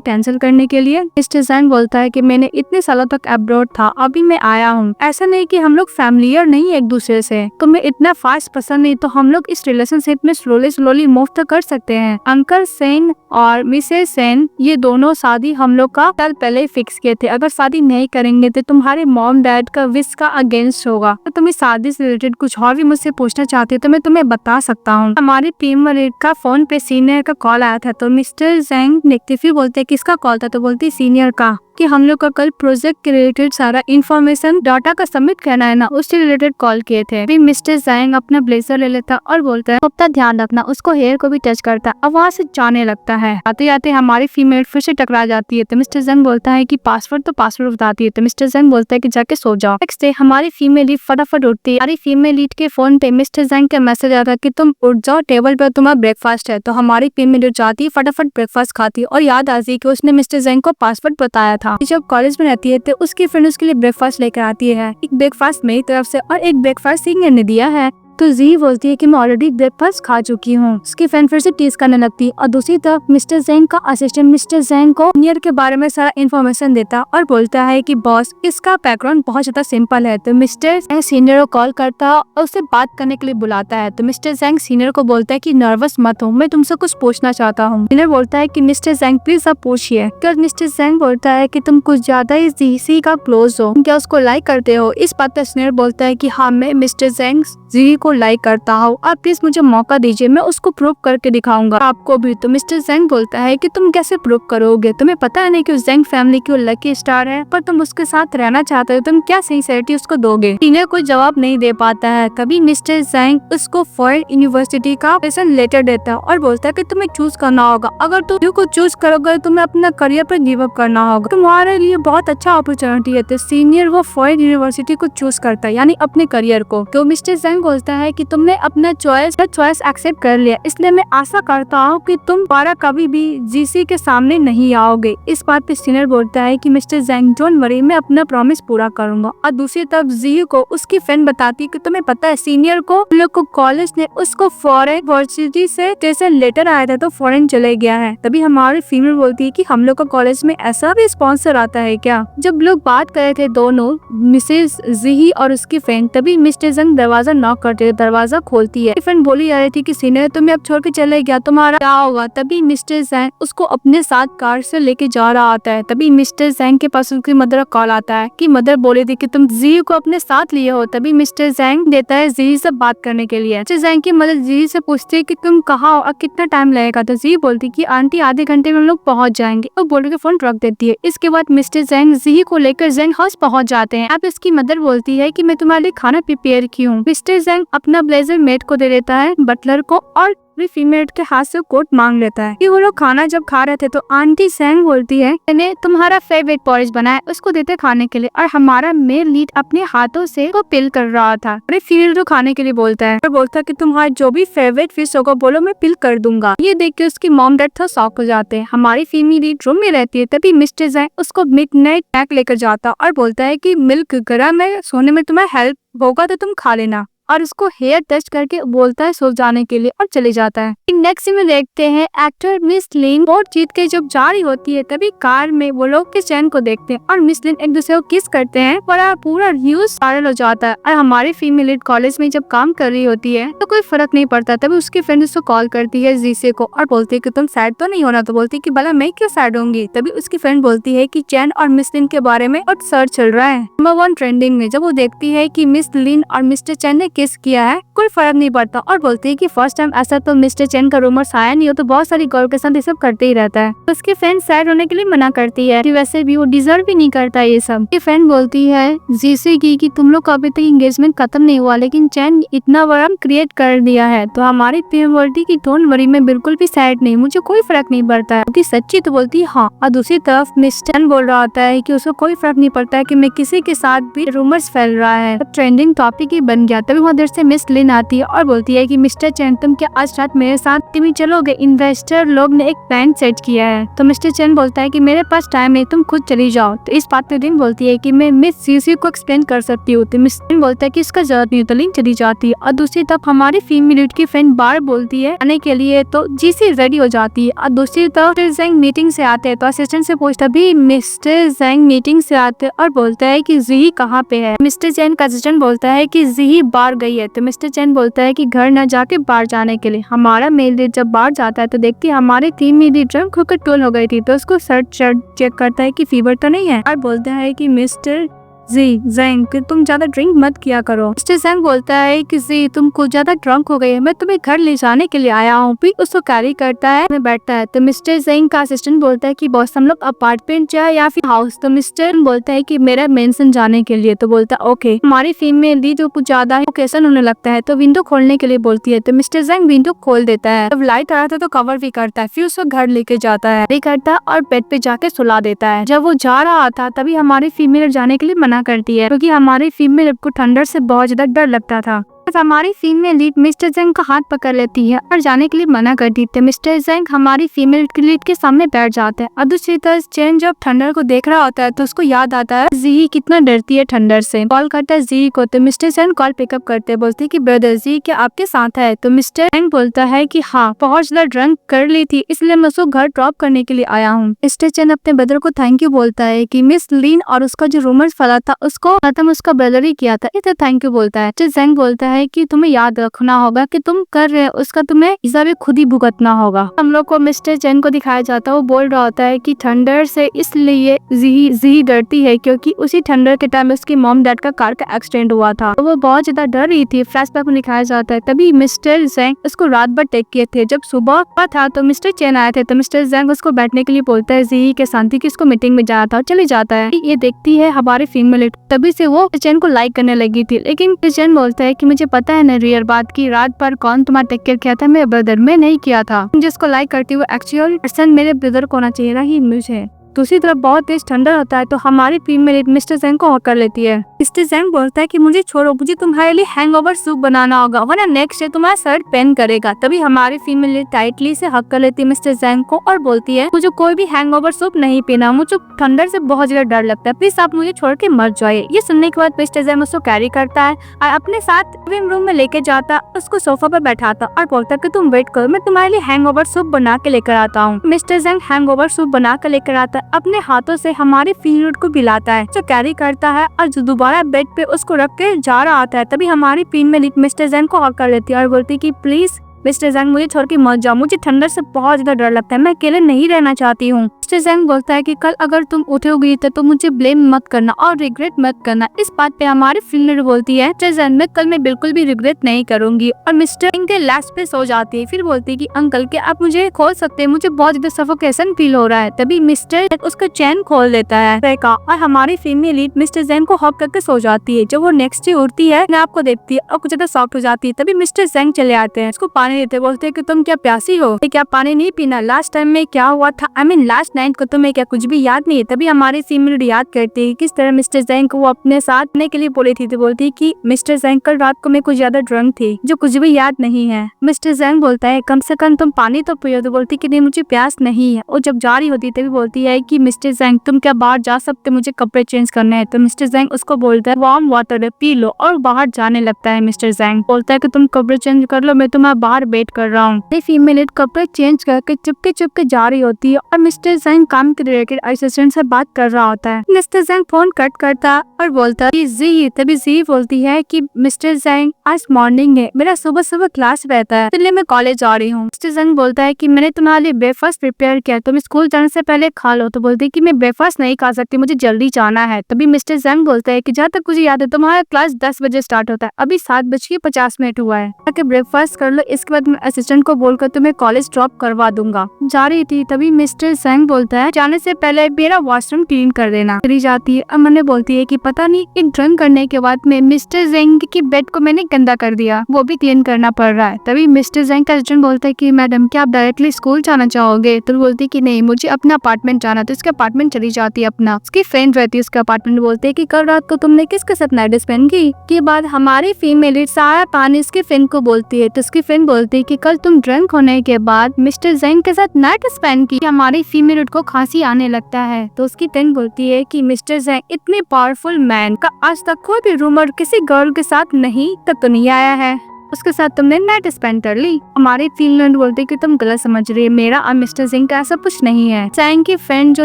कैंसिल करने के लिए। मिस्टर जैंग बोलता है कि मैंने इतने सालों तक अब्रॉड था, अभी मैं आया हूँ, ऐसा नहीं कि हम लोग फैमिलियर नहीं एक दूसरे से, तुम्हें इतना फास्ट पसंद नहीं तो हम लोग इस रिलेशनशिप में स्लोली मूव तो कर सकते हैं। अंकल सेन और मिसेस सेन ये दोनों शादी हम लोग का साल पहले फिक्स किए थे, अगर शादी नहीं करेंगे तो तुम्हारे मॉम डैड का विश का अगेंस्ट होगा। तो तुम्हें शादी से रिलेटेड कुछ और भी मुझसे पूछना चाहती हो तो मैं तुम्हें बता सकता हूँ। हमारी टीम का फोन पे सीनियर का कॉल आया था। तो मिस्टर जैंग देखते फिर बोलते हैं किसका कॉल था। तो बोलती सीनियर का कि हम लोग का कल प्रोजेक्ट के रिलेटेड सारा इन्फॉर्मेशन डाटा का सबमिट करना है ना, उससे रिलेटेड कॉल किए थे। फिर मिस्टर जैंग अपना ब्लेजर ले लेता और बोलता है अपना ध्यान रखना, उसको हेयर को भी टच करता और वहाँ से जाने लगता है। आते आते हमारी फीमेल फिर से टकरा जाती है। तो मिस्टर जैंग बोलता है कि पासवर्ड तो पासवर्ड बताती है। तो मिस्टर जैंग बोलता है कि जाके सो जाओ। नेक्स्ट डे हमारी फीमेल लीड फटाफट उठती है। हमारी फीमेल लीड के फोन पे मिस्टर जैंग का मैसेज आता है कि तुम उठ जाओ, टेबल पर तुम्हारा ब्रेकफास्ट है। तो हमारी फीमेल लीड जाती है, फटाफट ब्रेकफास्ट खाती है और याद आती है कि उसने मिस्टर जैंग को पासवर्ड बताया था। जब कॉलेज में रहती है तो उसकी फ्रेंड उसके लिए ब्रेकफास्ट लेकर आती है, एक ब्रेकफास्ट मेरी तरफ से और एक ब्रेकफास्ट सीनियर ने दिया है। तो जी बोलती है कि मैं ऑलरेडी ब्रेकफास्ट खा चुकी हूँ। उसकी फ्रेंड फिर से टीज करने लगती और दूसरी तरफ मिस्टर जैंग का असिस्टेंट मिस्टर जैंग को सीनियर के बारे में सारा इन्फॉर्मेशन देता और बोलता है कि बॉस इसका बैकग्राउंड बहुत ज्यादा सिंपल है। तो मिस्टर जैंग सीनियर को कॉल करता और उससे बात करने के लिए बुलाता है। तो मिस्टर जैंग सीनियर को बोलता है कि नर्वस मत हो, मैं तुमसे कुछ पूछना चाहता हूँ। सीनियर बोलता है कि मिस्टर जैंग प्लीज आप पूछिए। मिस्टर जैंग बोलता है कि तुम कुछ ज्यादा ही जी का क्लोज हो, क्या उसको लाइक करते हो। इस बात पर सीनियर बोलता है कि हाँ मैं मिस्टर जैंग जी को लाइक करता हूँ, आप प्लीज मुझे मौका दीजिए, मैं उसको प्रूव करके दिखाऊंगा आपको भी। तो मिस्टर जैंग बोलता है कि तुम कैसे प्रूव करोगे, तुम्हें पता नहीं कि उस जैंग फैमिली की वो लकी स्टार है, पर तुम उसके साथ रहना चाहते हो, तुम क्या सिंसियरिटी उसको दोगे। सीनियर कोई जवाब नहीं दे पाता है। तभी मिस्टर जैंग उसको फॉरेन यूनिवर्सिटी का प्रेजेंट लेटर देता है और बोलता है कि तुम्हें चूज करना होगा, अगर तुम को चूज करोगे तुम्हें अपना करियर पर गिव अप करना होगा, तुम्हारे लिए बहुत अच्छा अपॉर्चुनिटी है। तो सीनियर वो फॉरेन यूनिवर्सिटी को चूज करता है, यानी अपने करियर को। तो मिस्टर जैंग बोलता बोलता है कि तुमने अपना चॉइस एक्सेप्ट कर लिया, इसलिए मैं आशा करता हूँ कि तुम दोबारा कभी भी जीसी के सामने नहीं आओगे। इस बात पे सीनियर बोलता है कि मिस्टर जैंग डोंट वरी, मैं अपना प्रॉमिस पूरा करूंगा। और दूसरी तरफ जी को उसकी फ्रेंड बताती कि तुम्हें पता है सीनियर को हम लोग को कॉलेज ने उसको फॉरेन यूनिवर्सिटी से जैसे लेटर आया था तो फॉरेन चले गया है। तभी हमारी फीमेल बोलती है कि हम लोग का कॉलेज में ऐसा भी स्पॉन्सर आता है क्या। जब लोग बात कर रहे थे दोनों मिसेस जी और उसकी फ्रेंड, तभी मिस्टर जंग दरवाजा नॉक करते, दरवाजा खोलती है। फ्रेंड बोली जा रही थी कि सीनियर तुम्हें अब छोड़ के चले गया, तुम्हारा क्या होगा। तभी मिस्टर जैंग उसको अपने साथ कार से लेके जा रहा आता है। तभी मिस्टर जैंग के पास उसकी मदर का कॉल आता है कि मदर बोली थी कि तुम जी को अपने साथ लिए हो। तभी मिस्टर जैंग देता है जी से बात करने के लिए। मिस्टर जैंग की मदर जी से पूछती है कि तुम कहाँ हो और कितना टाइम लगेगा। तो जी बोलती कि आंटी आधे घंटे में हम लोग पहुँच जाएंगे, और बोल के फोन रख देती है। इसके बाद मिस्टर जैंग जी को लेकर जैंग हाउस पहुँच जाते हैं। अब इसकी मदर बोलती है कि मैं तुम्हारे लिए खाना प्रिपेयर की हूँ। मिस्टर जैंग अपना ब्लेजर मेट को दे देता है, बटलर को, और फीमेल के हाथ से कोट मांग लेता है। कि वो लोग खाना जब खा रहे थे तो आंटी जैंग बोलती है मैंने तुम्हारा फेवरेट पॉरेज बनाया, उसको देते खाने के लिए, और हमारा मेल लीड अपने हाथों से वो पिल कर रहा था। अरे फीमेल तो खाने के लिए बोलता है और बोलता है कि तुम्हारा जो भी फेवरेट फिश होगा बोलो, मैं पिल कर दूंगा। ये देख के उसकी मॉम डैड थोड़ा शॉक हो जाते हैं। हमारी फीमेल लीड रूम में रहती है। तभी मिस्टर जैंग उसको मिडनाइट पैक लेकर जाता और बोलता है कि मिल्क गर्म है, सोने में तुम्हें हेल्प होगा तो तुम खा लेना, और उसको हेयर टच करके बोलता है सो जाने के लिए और चले जाता है। नेक्स्ट में देखते हैं एक्टर मिस लिन बोर्ड जीत के जब जा रही होती है, तभी कार में वो लोग किस चैन को देखते हैं और मिस लिन एक दूसरे को किस करते हैं। पूरा न्यूज वायरल हो जाता है। और हमारी फीमेल लीड कॉलेज में जब काम कर रही होती है तो कोई फर्क नहीं पड़ता। तभी उसकी फ्रेंड उसको कॉल करती है जीसे को और बोलती है कि तुम सैड तो नहीं होना। तो बोलती है कि भला मैं क्यों सैड होंगी। तभी उसकी फ्रेंड बोलती है कि चैन और मिस लिन के बारे में और सर्च चल रहा है नंबर 1 ट्रेंडिंग में। जब वो देखती है कि मिस लिन और मिस्टर चैन ने किस किया है, कोई फर्क नहीं पड़ता, और बोलती है कि फर्स्ट टाइम ऐसा तो मिस्टर चैन का रूमर्स आया नहीं हो, तो बहुत सारी गर्ल के साथ ये सब करते ही रहता है। तो उसकी फ्रेंड सैड होने के लिए मना करती है कि वैसे भी वो डिजर्व भी नहीं करता ये सब। उसकी फ्रेंड बोलती है जीसे की कि तुम लोग का अभी तक एंगेजमेंट खत्म नहीं हुआ, लेकिन चैन इतना बड़ा क्रिएट कर दिया है। तो हमारी फ्रेंड बोलती कि डोंट वरी, मैं बिल्कुल भी सैड नहीं, मुझे कोई फर्क नहीं पड़ता है। सच्ची तो बोलती है हाँ। और दूसरी तरफ मिस्टर बोल रहा होता है कि उसको कोई फर्क नहीं पड़ता है कि मैं किसी के साथ भी रूमर्स फैल रहा है, ट्रेंडिंग टॉपिक ही बन गया। तभी वहाँ देर से मिस लिन आती है और बोलती है कि मिस्टर चैन तुम क्या आज रात मेरे साथ तुम चलोगे, इन्वेस्टर लोग ने एक प्लान सेट किया है। तो मिस्टर चैन बोलता है कि मेरे पास टाइम नहीं, तुम खुद चली जाओ। तो इस बात पे लिन बोलती है कि मैं मिस सीसी को एक्सप्लेन कर सकती हूँ। तो मिस्टर लिन बोलता है कि इसका जरूरत नहीं, तो लिन चली जाती है। और दूसरी तरफ हमारी फीमेल लीड की फ्रेंड बार बोलती है आने के लिए, तो जीसी रेडी हो जाती है। और दूसरी तरफ जैंग मीटिंग से आते हैं तो असिस्टेंट से पूछता भी मिस्टर जैंग मीटिंग से आते और बोलता है कि जी कहाँ पे है। मिस्टर चैन का असिस्टेंट बोलता है कि जी बाहर गई है। तो मिस्टर चैन बोलता है कि घर न जाके बाहर जाने के लिए। हमारा मेल लीड जब बाहर जाता है तो देखती है हमारी टीम में ड्रंक होकर टोल हो गई थी। तो उसको शर्ट चेक करता है कि फीवर तो नहीं है और बोलता है कि मिस्टर जी जैंग कि तुम ज्यादा ड्रिंक मत किया करो। मिस्टर जैंग बोलता है कि जी तुम कुछ ज्यादा ड्रंक हो गई है, मैं तुम्हें घर ले जाने के लिए आया हूँ। फिर उसको कैरी करता है, में बैठता है। तो मिस्टर जैंग का असिस्टेंट बोलता है कि बॉस हम लोग अपार्टमेंट जाए या फिर हाउस। तो मिस्टर बोलता है कि मेरा मेंशन जाने के लिए। तो बोलता है ओके। हमारी फीमेल ली जो कुछ ज्यादा ओकेशन होने लगता है तो विंडो खोलने के लिए बोलती है। तो मिस्टर जैंग विंडो खोल देता है। जब लाइट आ रहा था तो कवर भी करता है। फिर उसको घर लेके जाता है करता और बेड पे जाके सुला देता है। जब वो जा रहा था तभी हमारी फीमेल जाने के लिए मना करती है, क्योंकि हमारी फीमेल को ठंडर से बहुत ज्यादा डर लगता था। हमारी फीमेल लीड मिस्टर जैंग का हाथ पकड़ लेती है और जाने के लिए मना कर देती है। मिस्टर जैंग हमारी फीमेल लीड के सामने बैठ जाते हैं। और दूसरी तरफ चैन जब ठंडर को देख रहा होता है तो उसको याद आता है जी कितना डरती है ठंडर से। कॉल करता है जी को। तो मिस्टर जैंग कॉल पिकअप करते हैं, बोलते हैं कि ब्रदर जी क्या आपके साथ है। तो मिस्टर जैंग बोलता है कि हाँ बहुत ज्यादा ड्रंक कर ली थी, इसलिए मैं उसको घर ड्रॉप करने के लिए आया हूँ। मिस्टर जैंग अपने ब्रदर को थैंक यू बोलता है कि मिस लिन और उसका जो रूमर्स फैला था उसको खत्म उसका ब्रदर ही किया था, इसे थैंक यू बोलता है। मिस्टर जैंग बोलता है कि तुम्हें याद रखना होगा कि तुम कर रहे हो उसका तुम्हें हिसाब खुद ही भुगतना होगा। हम लोग को मिस्टर चैन को दिखाया जाता है, वो बोल रहा होता है कि ठंडर से इसलिए जी डरती है क्योंकि उसी ठंडर के टाइम उसकी मॉम डैड का कार का एक्सीडेंट हुआ था, तो वो बहुत ज्यादा डर रही थी। फ्लैशबैक में दिखाया जाता है तभी मिस्टर जैंग उसको रात भर टेक किए थे। जब सुबह था तो मिस्टर चैन आए थे तो मिस्टर जैंग उसको बैठने के लिए बोलता है जी के शांति की उसको मीटिंग में जाना था, चले जाता है। ये देखती है हमारी फीमेल, तभी से वो चैन को लाइक करने लगी थी। लेकिन चैन बोलता है कि मुझे पता है ना रियल बात की रात पर कौन तुम्हारा टेक केयर किया था, मेरे ब्रदर में नहीं किया था। जिसको लाइक करती हुई एक्चुअल पर्सन मेरे ब्रदर को होना चाहिए ना ही मुझे। दूसरी तरफ बहुत तेज ठंडा होता है तो हमारी फीमेल मिस्टर जैंग को हक कर लेती है। मिस्टर जैंग बोलता है कि मुझे छोड़ो, मुझे तुम्हारे लिए हैंगओवर सूप बनाना होगा वरना नेक्स्ट डे तुम्हारा शर्ट पेन करेगा। तभी हमारी फीमेल टाइटली से हक कर लेती है मिस्टर जैंग को और बोलती है मुझे कोई भी हैंगओवर सूप नहीं पीना, मुझे ठंडर से बहुत ज्यादा डर लगता है, प्लीज आप मुझे छोड़ के मत जाइए। ये सुनने के बाद मिस्टर जैंग उसको कैरी करता है और अपने साथ लिविंग रूम में लेके जाता, उसको सोफा पर बैठाता और बोलता कि तुम वेट करो, मैं तुम्हारे लिए हैंगओवर सूप बना के लेकर आता हूँ। मिस्टर जैंग हैंगओवर सूप बना कर लेकर आता, अपने हाथों से हमारे फीमेल को पिलाता है, जो कैरी करता है और जो दोबारा बेड पे उसको रख के जा रहा आता है। तभी हमारी फीमेल मिस्टर जैंग को हक कर लेती है और बोलती कि प्लीज मिस्टर जैंग मुझे छोड़ के मत जाओ, मुझे ठंडर से बहुत ज्यादा डर लगता है, मैं अकेले नहीं रहना चाहती हूँ। मिस्टर जैंग बोलता है कि कल अगर तुम उठोगी तो मुझे ब्लेम मत करना और रिग्रेट मत करना। इस बात पे हमारी फीमेल बोलती है मिस्टर जैंग मैं कल मैं बिल्कुल भी रिग्रेट नहीं करूंगी और मिस्टर जैंग के लास्ट पे सो जाती है। फिर बोलती है कि अंकल क्या आप मुझे खोल सकते हैं, मुझे बहुत ज्यादा सफोकेशन फील हो रहा है। तभी मिस्टर उसका चैन खोल देता है और हमारी फीमेल मिस्टर जैंग को हक करके सो जाती है। जब वो नेक्स्ट डे उठती है आपको देखती है और कुछ ज्यादा सॉफ्ट हो जाती है। तभी मिस्टर जैंग चले आते हैं, उसको पानी देते, बोलते हैं कि तुम क्या प्यासी हो, क्या पानी नहीं पीना, लास्ट टाइम में क्या हुआ था, आई मीन लास्ट नाइट को तुम्हें क्या कुछ भी याद नहीं है। तभी हमारी फीमेल याद करती है किस तरह मिस्टर जैंग को वो अपने साथ आने के लिए बोली थी। तो बोलती है कि मिस्टर जैंग कल रात को मैं कुछ ज्यादा ड्रंक थी जो कुछ भी याद नहीं है। मिस्टर जैंग बोलता है कम से कम तुम पानी तो पियो। तो बोलती कि नहीं मुझे प्यास नहीं है। और जब जा रही होती तभी बोलती है कि मिस्टर जैंग तुम क्या बाहर जा सकते, मुझे कपड़े चेंज करने हैं। तो मिस्टर जैंग उसको बोलता है वार्म वाटर पी लो और बाहर जाने लगता है। मिस्टर जैंग बोलता है कि तुम कपड़े चेंज कर लो, मैं तुम्हारा बाहर वेट कर रहा हूँ। फीमेल कपड़े चेंज करके चुपके चुपके जा रही होती है और मिस्टर जैंग काम के रिलेटेड असिस्टेंट से बात कर रहा होता है। मिस्टर जैंग फोन कट करता और बोलता है जी। तभी जी बोलती है कि मिस्टर जैंग आज मॉर्निंग है, मेरा सुबह सुबह क्लास रहता है इसलिए मैं कॉलेज जा रही हूँ। मिस्टर जैंग बोलता है कि मैंने तुम्हारे लिए ब्रेकफास्ट प्रिपेयर किया, तुम स्कूल जाने से पहले खा लो। तो बोलती है कि मैं ब्रेकफास्ट नहीं खा सकती, मुझे जल्दी जाना है। तभी मिस्टर जैंग बोलता है कि जहाँ तक मुझे याद है तुम्हारा क्लास 10 बजे स्टार्ट होता है, अभी 7:50 हुआ है, ताकि ब्रेकफास्ट कर लो, इसके बाद मैं असिस्टेंट को बोलकर तुम्हें कॉलेज ड्रॉप करवा दूंगा। जा रही थी तभी मिस्टर जैंग बोलता है जाने से पहले मेरा वॉशरूम क्लीन कर देना। चली जाती है। अमन बोलती है कि पता नहीं एक ड्रिंक करने के बाद में मिस्टर जैंग की बेड को मैंने गंदा कर दिया, वो भी क्लीन करना पड़ रहा है। तभी मिस्टर जैंग का असिस्टेंट बोलता है कि मैडम क्या आप डायरेक्टली स्कूल जाना चाहोगे। तो बोलती है कि नहीं मुझे अपना अपार्टमेंट जाना। तो उसके अपार्टमेंट चली जाती है, अपना उसकी फ्रेंड रहती है उसके अपार्टमेंट। बोलते है कि कल रात को तुमने किसके साथ नाइट स्पेंड की। के बाद हमारी फीमेल सारा पानी उसके फ्रेंड को बोलती है। तो उसकी फ्रेंड बोलती है कि कल तुम ड्रिंक होने के बाद मिस्टर जैंग के साथ नाइट स्पेंड की। हमारी फीमेल को खांसी आने लगता है। तो उसकी फ्रेंड बोलती है कि मिस्टर जैंग इतने पावरफुल मैन का आज तक कोई भी रूमर किसी गर्ल के साथ नहीं तक तो नहीं आया है, उसके साथ तुमने नाइट स्पेंड कर ली। हमारी फीमेल बोलती है कि तुम गलत समझ रही है, मेरा और मिस्टर जैंग का ऐसा कुछ नहीं है। जैंग की फ्रेंड जो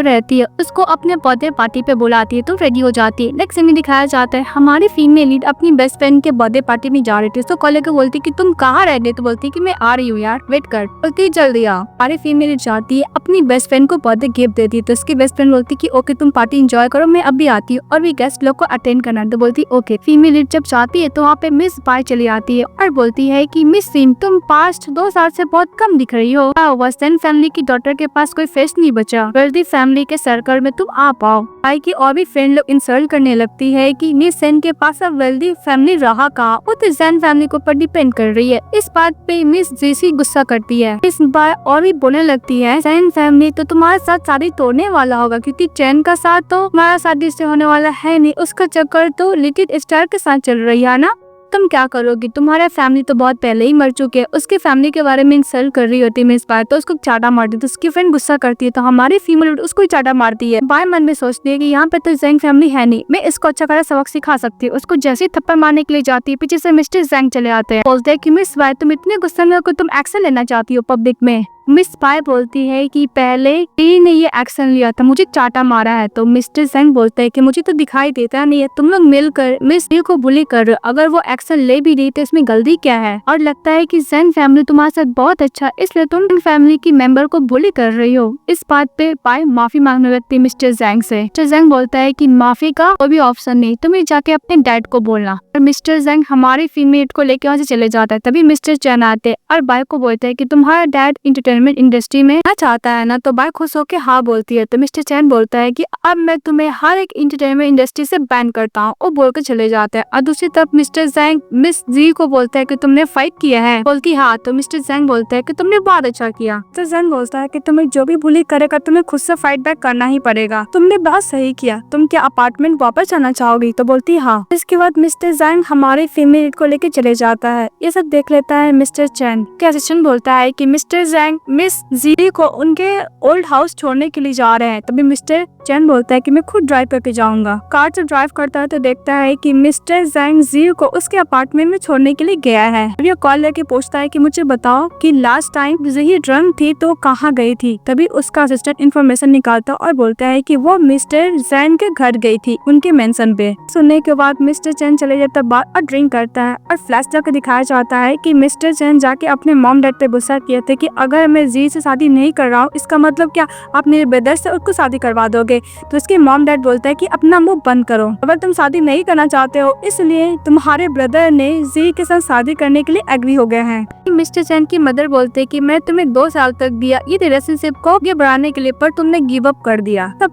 रहती है उसको अपने बर्थडे पार्टी पे बुलाती है तो रेडी हो जाती है। नेक्स्ट में दिखाया जाता है हमारी फीमेल लीड अपनी बेस्ट फ्रेंड के बर्थडे पार्टी में जा रही थी। तो कॉलेज को बोलती कि तुम कहाँ रह गए। तो बोलती है कि मैं आ रही हूँ यार, वेट कर। बोलती जल्दी आ। हमारी फीमेल जाती है अपनी बेस्ट फ्रेंड को बर्थडे गिफ्ट देती है। तो उसकी बेस्ट फ्रेंड बोलती कि ओके तुम पार्टी एंजॉय करो, मैं अभी आती हूँ और भी गेस्ट लोग को अटेंड करना। तो बोलती ओके। फीमेल लीड जब जाती है तो वहाँ पे मिस बाय चली आती है और बोलती है कि मिस सिन तुम पास्ट 2 साल से बहुत कम दिख रही हो। वस्तन फैमिली की डॉटर के पास कोई फेस नहीं बचा, वेल्दी फैमिली के सर्कल में तुम आ पाओ। भाई की और भी फ्रेंड लोग इंसल्ट करने लगती है कि मिस सेन के पास अब वेल्दी फैमिली रहा कहाँ, वो तो जैन फैमिली के ऊपर डिपेंड कर रही है। इस बात पे मिस जेसी गुस्सा करती है। इस बार और भी बोलने लगती है जैन फैमिली तो तुम्हारे साथ शादी तोड़ने वाला होगा, क्योंकि चैन का साथ तो तुम्हारा शादी से होने वाला है नहीं, उसका चक्कर तो लिटिल स्टार के साथ चल रही है ना। तुम क्या करोगी, तुम्हारा फैमिली तो बहुत पहले ही मर चुके हैं। उसके फैमिली के बारे में इंसल्ट कर रही होती है मिस बाय, तो उसको चाटा मारती है। तो उसकी फ्रेंड गुस्सा करती है तो हमारी फीमेल उसको ही चाटा मारती है। बाय मन में सोचती है कि यहाँ पे तो जैंग फैमिली है नहीं, मैं इसको अच्छा खासा सबक सिखा सकती हूँ। उसको जैसे ही थप्पड़ मारने के लिए जाती है पीछे से मिस्टर जैंग चले आते हैं। बोलते हैं कि मिस बाय तुम इतने गुस्से में हो कि तुम एक्शन लेना चाहती हो पब्लिक में। मिस पाई बोलती है कि पहले ने ये एक्शन लिया था, मुझे चाटा मारा है। तो मिस्टर जैंग बोलते हैं कि मुझे तो दिखाई देता नहीं है, तुम लोग मिलकर मिस को बुली कर रहे हो, अगर वो एक्शन ले भी रही तो इसमें गलती क्या है। और लगता है कि जैंग फैमिली तुम्हारे साथ बहुत अच्छा, इसलिए तुम फैमिली की मेंबर को बुली कर रही हो। इस बात पे पाई माफी मांगने लगती है मिस्टर जैंग से। मिस्टर जैंग बोलता है कि माफी का कोई भी ऑप्शन नहीं, तुम्हें जाके अपने डैड को बोलना। और मिस्टर जैंग हमारी फीमेल को लेके वहाँ से चले जाता है। तभी मिस्टर चैन आते और बाई को बोलता है कि तुम्हारा डैड इंटरटेनमेंट एंटरटेनमेंट इंडस्ट्री में ना चाहता है ना, तो बाय खुश होकर हाँ बोलती है। तो मिस्टर चैन बोलता है कि अब मैं तुम्हें हर एक एंटरटेनमेंट इंडस्ट्री से बैन करता हूँ, और बोल के चले जाते हैं। और दूसरी तरफ मिस्टर जैंग मिस जी को बोलता है कि तुमने फाइट किया है। बोलती हाँ। तो मिस्टर जैंग बोलता है कि तुमने बहुत अच्छा किया। मिस्टर जैंग बोलता है कि तुम्हें जो भी बुली करेगा तुम्हें खुद से फाइट बैक करना ही पड़ेगा, तुमने बहुत सही किया, तुम क्या अपार्टमेंट वापस जाना चाहोगी? तो बोलती हाँ। इसके बाद मिस्टर जैंग हमारे फीमेल को लेके चले जाता है। ये सब देख लेता है मिस्टर चैन। असिस्टेंट बोलता है कि मिस्टर जैंग मिस जी को उनके ओल्ड हाउस छोड़ने के लिए जा रहे हैं। तभी मिस्टर चैन बोलता है कि मैं खुद ड्राइव करके जाऊंगा। कार जब ड्राइव करता है तो देखता है कि मिस्टर जैंग जी को उसके अपार्टमेंट में छोड़ने के लिए गया है। ये कॉल लेके पूछता है कि मुझे बताओ कि लास्ट टाइम जी ड्रंक थी तो कहाँ गई थी। तभी उसका असिस्टेंट इन्फॉर्मेशन निकालता और बोलता है कि वो मिस्टर जैंग के घर गई थी, उनके मेंशन पे। सुनने के बाद मिस्टर चैन चले जाता बाहर और ड्रिंक करता है, और फ्लैश जाकर दिखाया जाता है कि मिस्टर चैन जाके अपने मॉम डैड पे गुस्सा किए थे कि अगर मैं जी से शादी नहीं कर रहा हूँ इसका मतलब क्या आप मेरे ब्रदर से उसको शादी करवा दोगे। तो उसके मॉम डैड बोलता है कि अपना मुंह बंद करो, अगर तुम शादी नहीं करना चाहते हो इसलिए तुम्हारे ब्रदर ने जी के साथ शादी करने के लिए एग्री हो गए हैं। मिस्टर चैन की मदर बोलते कि मैं तुम्हें 2 साल तक दिया ये रिलेशनशिप को आगे बढ़ाने के लिए, पर तुमने गिव अप कर दिया। सब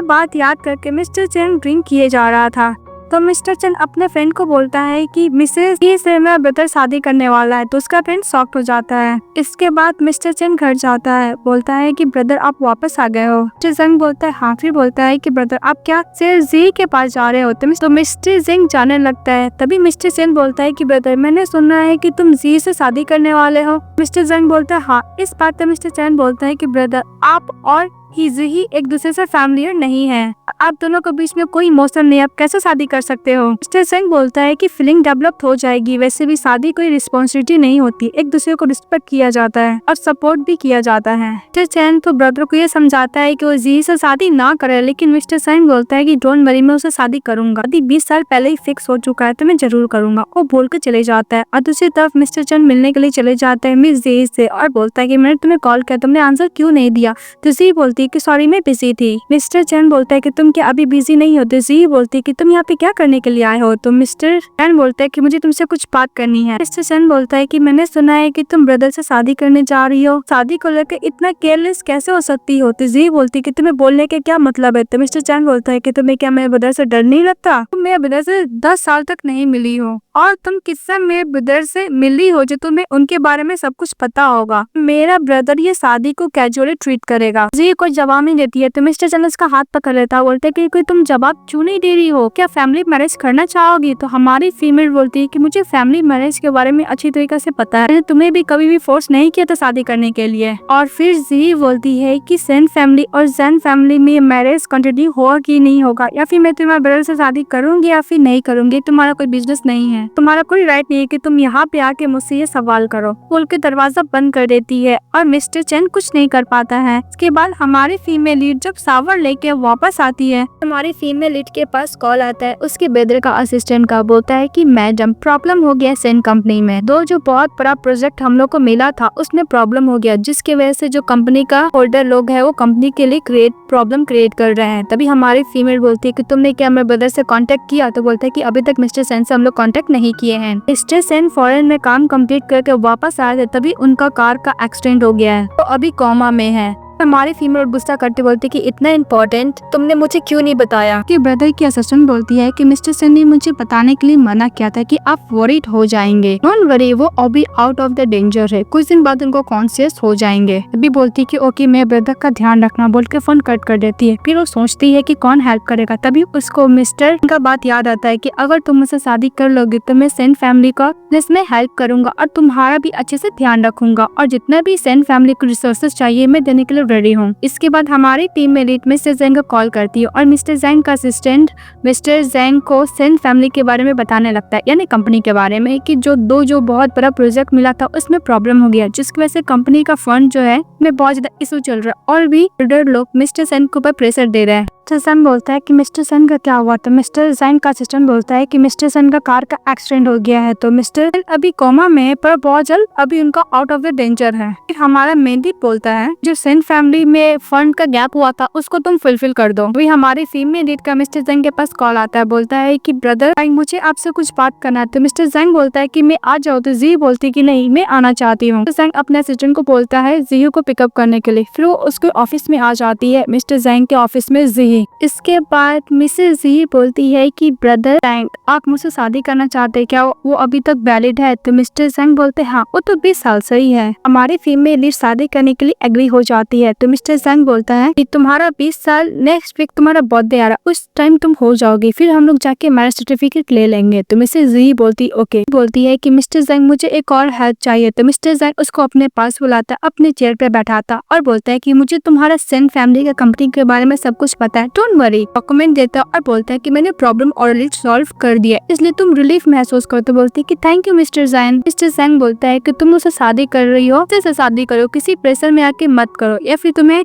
बात याद करके मिस्टर चैन ड्रिंक किए जा रहा था। तो मिस्टर चैन अपने फ्रेंड को बोलता है कि मिसेस जी से मेरा ब्रदर शादी करने वाला है। तो उसका फ्रेंड शॉक्ड हो जाता है। इसके बाद मिस्टर चैन घर जाता है, बोलता है कि ब्रदर आप वापस आ गए हो। मिस्टर जिंग बोलता है हाँ। फिर बोलता है कि ब्रदर आप क्या सिर्फ जी के पास जा रहे हो? तो मिस्टर जिंग जाने लगता है। तभी मिस्टर चैन बोलता है कि ब्रदर मैंने सुना है कि तुम जी से शादी करने वाले हो। मिस्टर जिंग बोलता है हाँ। इस बात पर मिस्टर चैन बोलता है कि ब्रदर आप और ही एक दूसरे से फैमिलियर नहीं है, आप दोनों के बीच में कोई इमोशन नहीं, आप कैसे शादी कर सकते हो? मिस्टर सिंह बोलता है कि फीलिंग डेवलप हो जाएगी, वैसे भी शादी कोई रिस्पॉन्सिबिलिटी नहीं होती, एक दूसरे को रिस्पेक्ट किया जाता है और सपोर्ट भी किया जाता है। मिस्टर चैन तो ब्रदर को ये समझाता है कि वो जी से शादी ना करे, लेकिन मिस्टर सिंह बोलता है कि डोंट वरी मैं उसे शादी करूंगा, यदि 20 साल पहले ही फिक्स हो चुका है तो मैं जरूर करूंगा। वो बोल के चले जाता है। और दूसरी तरफ मिस्टर चैन मिलने के लिए चले जाते हैं मिस जी से और बोलता है कि मैंने तुम्हें कॉल किया, तुमने आंसर क्यों नहीं दिया? तो जी बोलती है कि सॉरी मैं बिजी थी। मिस्टर चैन बोलता है कि तुम क्या अभी बिजी नहीं हो? तो जी बोलती है कि तुम यहाँ पे क्या करने के लिए आए हो? तो मिस्टर चैन बोलता है कि मुझे तुमसे कुछ बात करनी है। मिस्टर चैन बोलता है कि मैंने सुना है कि तुम ब्रदर से शादी करने जा रही हो, शादी को लेकर इतना केयरलेस कैसे हो सकती हो? तो जी बोलती है कि तुम्हें बोलने के क्या मतलब है? तो मिस्टर चैन बोलता है कि तुम्हें क्या मेरे ब्रदर से डर नहीं लगता? तुम मेरे ब्रदर से 10 साल तक नहीं मिली हो और तुम किससे मेरे ब्रदर से मिली हो जो तुम्हें उनके बारे में सब कुछ पता होगा? मेरा ब्रदर ये शादी को कैजुअली ट्रीट करेगा। जी कोई जवाब नहीं देती है। तो मिस्टर चैन उसका हाथ पकड़ लेता है, बोलते कि कोई तुम जवाब क्यों नहीं दे रही हो? क्या फैमिली मैरिज करना चाहोगी? तो हमारी फीमेल बोलती है कि मुझे फैमिली मैरिज के बारे में अच्छी तरीके से पता है, मैंने तुम्हें भी कभी भी फोर्स नहीं किया था शादी करने के लिए। और फिर जी बोलती है कि सेन फैमिली और जैन फैमिली में मैरिज कंटिन्यू होगा कि नहीं होगा, या फिर मैं तुम्हारे ब्रदर से शादी करूंगी या फिर नहीं करूंगी, तुम्हारा कोई बिजनेस नहीं है, तुम्हारा कोई राइट नहीं है कि तुम यहाँ पे आके मुझसे ये सवाल करो। बोल के दरवाजा बंद कर देती है और मिस्टर चैन कुछ नहीं कर पाता है। इसके बाद हमारी फीमेल लीड जब सावर लेके वापस आती है, हमारी फीमेल लीड के पास कॉल आता है उसके ब्रदर का असिस्टेंट का, बोलता है कि मैडम प्रॉब्लम हो गया सेन कंपनी में, जो बहुत बड़ा प्रोजेक्ट हम लोग को मिला था उसमें प्रॉब्लम हो गया, जिसकी वजह से जो कंपनी का होल्डर लोग है वो कंपनी के लिए प्रॉब्लम क्रिएट कर रहे हैं। तभी हमारी फीमेल बोलती है कि तुमने क्या मेरे ब्रदर से कांटेक्ट किया? तो बोलता है कि अभी तक मिस्टर सेन से हम लोग कांटेक्ट नहीं किए हैं। मिस्टर सेन फॉरेन में काम कंप्लीट करके वापस आए थे, तभी उनका कार का एक्सीडेंट हो गया है, तो अभी कोमा में है। हमारी फीमेल गुस्सा करते बोलती कि इतना इम्पोर्टेंट तुमने मुझे क्यों नहीं बताया? कि ब्रदर की असिस्टेंट बोलती है कि मिस्टर सेन ने मुझे बताने के लिए मना किया था कि आप वरीड हो जाएंगे, डोंट वरी वो अभी आउट ऑफ द डेंजर है, कुछ दिन बाद उनको कॉन्शियस हो जाएंगे। अभी बोलती कि ओके मैं ब्रदर का ध्यान रखना, बोल के फोन कट कर देती है। फिर वो सोचती है कि कौन हेल्प करेगा। तभी उसको मिस्टर का बात याद आता है कि अगर तुम मुझसे शादी कर लोगे तो मैं सेन फैमिली का इसमें हेल्प करूंगा और तुम्हारा भी अच्छे से ध्यान रखूंगा, और जितना भी सेन फैमिली को रिसोर्सेज चाहिए मैं देने के लिए रेडी हूँ। इसके बाद हमारी टीम में लीड मिस्टर जैंग को कॉल करती है और मिस्टर जैंग का असिस्टेंट मिस्टर जैंग को सेन फैमिली के बारे में बताने लगता है, यानी कंपनी के बारे में, कि जो बहुत बड़ा प्रोजेक्ट मिला था उसमें प्रॉब्लम हो गया, जिसकी वजह से कंपनी का फंड जो है में बहुत ज्यादा इशू चल रहा है और भी बिल्डर लोग मिस्टर जैंग के ऊपर प्रेशर दे रहे हैं। मिस्टर जैंग बोलता है कि मिस्टर जैंग का क्या हुआ? तो मिस्टर जैंग का असिस्टेंट बोलता है कि मिस्टर जैंग का कार का एक्सीडेंट हो गया है, तो मिस्टर अभी कोमा में पर बहुत जल्द अभी उनका आउट ऑफ द डेंजर है। फिर हमारा मेन लीड बोलता है जो सेन फैमिली में फंड का गैप हुआ था उसको तुम फुलफिल कर दो। अभी हमारे फीमेल लीड का मिस्टर जेंग के पास कॉल आता है, बोलता है कि ब्रदर मुझे आपसे कुछ बात करना है। तो मिस्टर जेंग बोलता है कि मैं आ जाऊँ, तो जी बोलती कि नहीं मैं आना चाहती हूँ। मिस्टर जेंग अपने असिस्टेंट को बोलता है जीहू को पिकअप करने के लिए, फिर वो उसके ऑफिस में आ जाती है, मिस्टर जेंग के ऑफिस में जी। इसके बाद मिसेस जी बोलती है कि ब्रदर जेंग आप मुझसे शादी करना चाहते हैं क्या, वो अभी तक वैलिड है। तो मिस्टर जेंग बोलते हैं हाँ वो तो 20 साल से ही है। हमारी फीमेल लीड शादी करने के लिए एग्री हो जाती है। तो मिस्टर जेंग बोलता है कि तुम्हारा 20 साल नेक्स्ट वीक तुम्हारा बर्थडे आ रहा, उस टाइम तुम हो जाओगी, फिर हम लोग जाके मैरिज सर्टिफिकेट ले लेंगे। तो मिसेस जी बोलती ओके, बोलती है कि मिस्टर जेंग मुझे एक और हेल्प चाहिए। तो मिस्टर जेंग उसको अपने पास बुलाता, अपने चेयर पे बैठाता और बोलता है कि मुझे तुम्हारा सेन फैमिली का कंपनी के बारे में सब कुछ पता है, डोंट वरी। डॉक्यूमेंट देता और बोलता है कि मैंने प्रॉब्लम ऑलरेडी सॉल्व कर दिया, इसलिए तुम रिलीफ महसूस करो। तो बोलती है कि थैंक यू मिस्टर जेंग। मिस्टर जेंग बोलता है कि तुम मुझसे शादी कर रही हो, जैसे शादी करो, किसी प्रेशर में आके मत करो, या फिर तुम्हें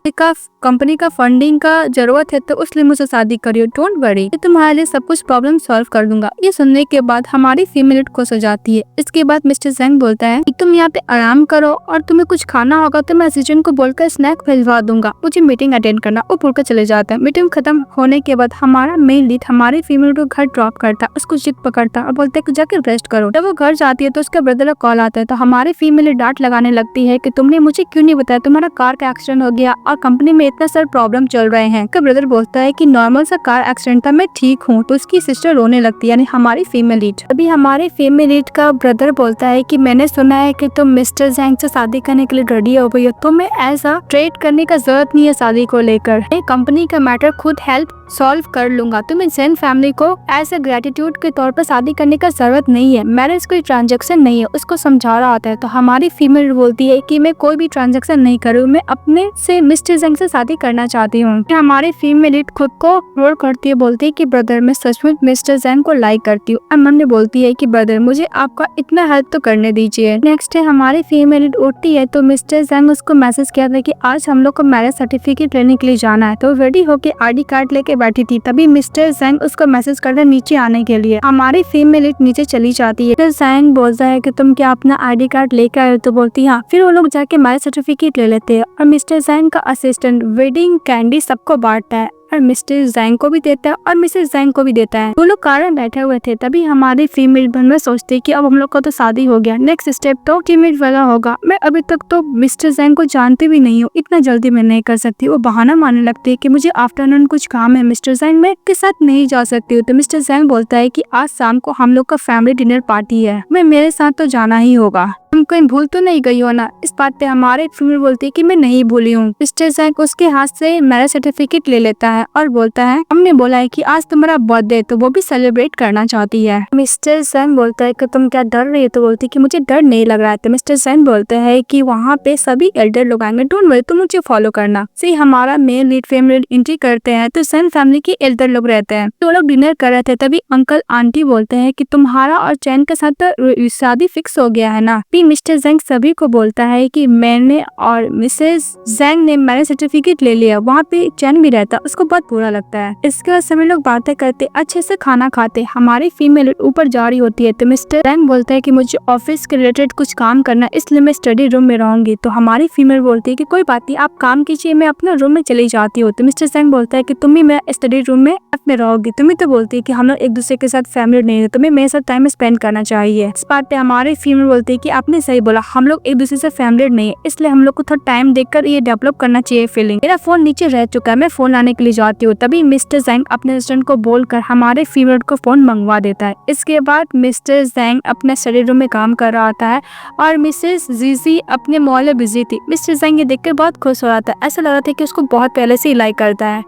कंपनी का फंडिंग का जरूरत है तो उसलिए मुझे शादी करियो, डोंट वरी, तुम्हारे लिए सब कुछ प्रॉब्लम सॉल्व कर दूंगा। ये सुनने के बाद हमारी फीमेल खुश हो जाती है। इसके बाद मिस्टर जेंग बोलता है कि तुम यहाँ पे आराम करो और तुम्हें कुछ खाना होगा तो मैं असिस्टेंट को बोलकर स्नैक भिजवा दूंगा, मुझे मीटिंग अटेंड करना। वो बोलकर चले जाता है। मीटिंग खत्म होने के बाद हमारा मेन लीड हमारी फीमेल को घर ड्रॉप करता, उसको जिद पकड़ता और बोलता है कि जाकर रेस्ट करो। जब वो घर जाती है तो उसका ब्रदर का कॉल आता है, तो हमारी फीमेल डांट लगाने लगती है कि तुमने मुझे क्यों नहीं बताया, तुम्हारा कार का एक्सीडेंट हो गया और कंपनी में इतना सारा प्रॉब्लम चल रहे हैं। उसका ब्रदर बोलता है कि नॉर्मल सा कार एक्सीडेंट था, मैं ठीक हूँ। तो उसकी सिस्टर रोने लगती है, यानी हमारी फीमेल लीड। अभी हमारे फीमेल लीड का ब्रदर बोलता है कि मैंने सुना है कि तुम मिस्टर जेंग से शादी करने के लिए रेडी हो गई हो, तो मैं ऐसा ट्रेड करने का जरूरत नहीं है शादी को लेकर, कंपनी का मैटर खुद हेल्प सॉल्व कर लूंगा। तुम्हें जेन फैमिली को एज ए ग्रेटिट्यूड के तौर पर शादी करने का जरूरत नहीं है, मैरिज कोई ट्रांजेक्शन नहीं है, उसको समझा रहा होता है। तो हमारी फीमेल बोलती है कि मैं कोई भी ट्रांजेक्शन नहीं करूँ, मैं अपने से मिस्टर जेंग से शादी करना चाहती हूँ। हमारी फीमेल खुद को रोल करती है, बोलती है कि ब्रदर मैं सचमुच मिस्टर जेंग को लाइक करती हूँ। अमन ने बोलती है कि ब्रदर मुझे आपका इतना हेल्प तो करने दीजिए। नेक्स्ट है हमारी फीमेल उठती है तो मिस्टर जेंग उसको मैसेज किया था कि आज हम लोग को मैरिज सर्टिफिकेट लेने के लिए जाना है, तो रेडी होके आईडी कार्ड लेके बैठी थी। तभी मिस्टर जेंग उसको मैसेज करता है नीचे आने के लिए। हमारी फीमेल नीचे चली जाती है। मिस्टर जेंग बोलता है कि तुम क्या अपना आईडी कार्ड लेकर आए हो, तो बोलती है हाँ। फिर वो लोग जाके मैरिज सर्टिफिकेट ले लेते हैं और मिस्टर जेंग का असिस्टेंट वेडिंग कैंडी सबको बांटता है और मिस्टर जेंग को भी देता है और मिसेस जेंग को भी देता है। वो लोग कार में बैठे हुए थे, तभी हमारी फीमेल मन में सोचती है कि अब हम लोग का तो शादी हो गया, नेक्स्ट स्टेप तो टीममेट वाला होगा। मैं अभी तक तो मिस्टर जेंग को जानती भी नहीं हूँ, इतना जल्दी मैं नहीं कर सकती। वो बहाना मारने लगती है कि मुझे आफ्टरनून कुछ काम है मिस्टर जेंग, मैं के साथ नहीं जा सकती हूँ। तो मिस्टर जेंग बोलता है कि आज शाम को हम लोग का फैमिली डिनर पार्टी है, मैं मेरे साथ तो जाना ही होगा, तुम कहीं भूल तो नहीं गई हो ना। इस बात पे हमारे फीमेल बोलती है कि मैं नहीं भूली हूँ। मिस्टर जेंग उसके हाथ से मैरिज सर्टिफिकेट ले लेता है और बोलता है हमने बोला है कि आज तुम्हारा बर्थडे, तो वो भी सेलिब्रेट करना चाहती है। मिस्टर जेंग बोलता है कि तुम क्या डर रही हो, तो बोलती है कि मुझे डर नहीं लग रहा है। तो मिस्टर जेंग बोलता है कि वहाँ पे सभी एल्डर लोग आएंगे, डोंट वरी, तुम मुझे फॉलो करना। से हमारा मेल लीड फैमिली एंट्री करते हैं तो सेन फैमिली के एल्डर लोग रहते हैं, तो लोग डिनर कर रहे थे। तभी अंकल आंटी बोलते हैं कि तुम्हारा और चैन के साथ तो शादी फिक्स हो गया है ना। मिस्टर जेंग सभी को बोलता है कि मैंने और मिसेस जेंग ने मैरिज सर्टिफिकेट ले लिया, वहाँ पे चैन भी रहता, उसको बहुत बुरा लगता है। इसके बाद सभी लोग बातें करते, अच्छे से खाना खाते। हमारी फीमेल ऊपर जा रही होती है तो मिस्टर जेंग बोलता है कि मुझे ऑफिस के रिलेटेड कुछ काम करना, इसलिए मैं स्टडी रूम में रहूंगी। तो हमारी फीमेल बोलती है कि कोई बात नहीं, आप काम कीजिए, मैं अपना रूम में चली जाती हूँ। तो मिस्टर जेंग बोलता है कि तुम ही मैं स्टडी रूम में रहोगी, तुम्हें तो बोलती है कि हम लोग एक दूसरे के साथ फैमिली नहीं है, तुम्हें मेरे साथ टाइम स्पेंड करना चाहिए। इस बात पे हमारी फीमेल बोलती है कि आपने सही बोला, हम लोग एक दूसरे से फैमिली नहीं है, इसलिए हम लोग को थोड़ा टाइम देकर ये डेवलप करना चाहिए फीलिंग। मेरा फोन नीचे रह चुका है, मैं फोन लाने के लिए जाती हूँ। तभी मिस्टर जेंग अपने असिस्टेंट को बोलकर हमारे फीमेल को फोन मंगवा देता है। इसके बाद मिस्टर जेंग अपने स्टडी रूम में काम कर रहा था और मिसेस जीजी अपने मॉल में बिजी थी। मिस्टर जेंग ये देखकर बहुत खुश हो रहा था, ऐसा लग रहा था कि उसको बहुत पहले से ही लाइक करता है।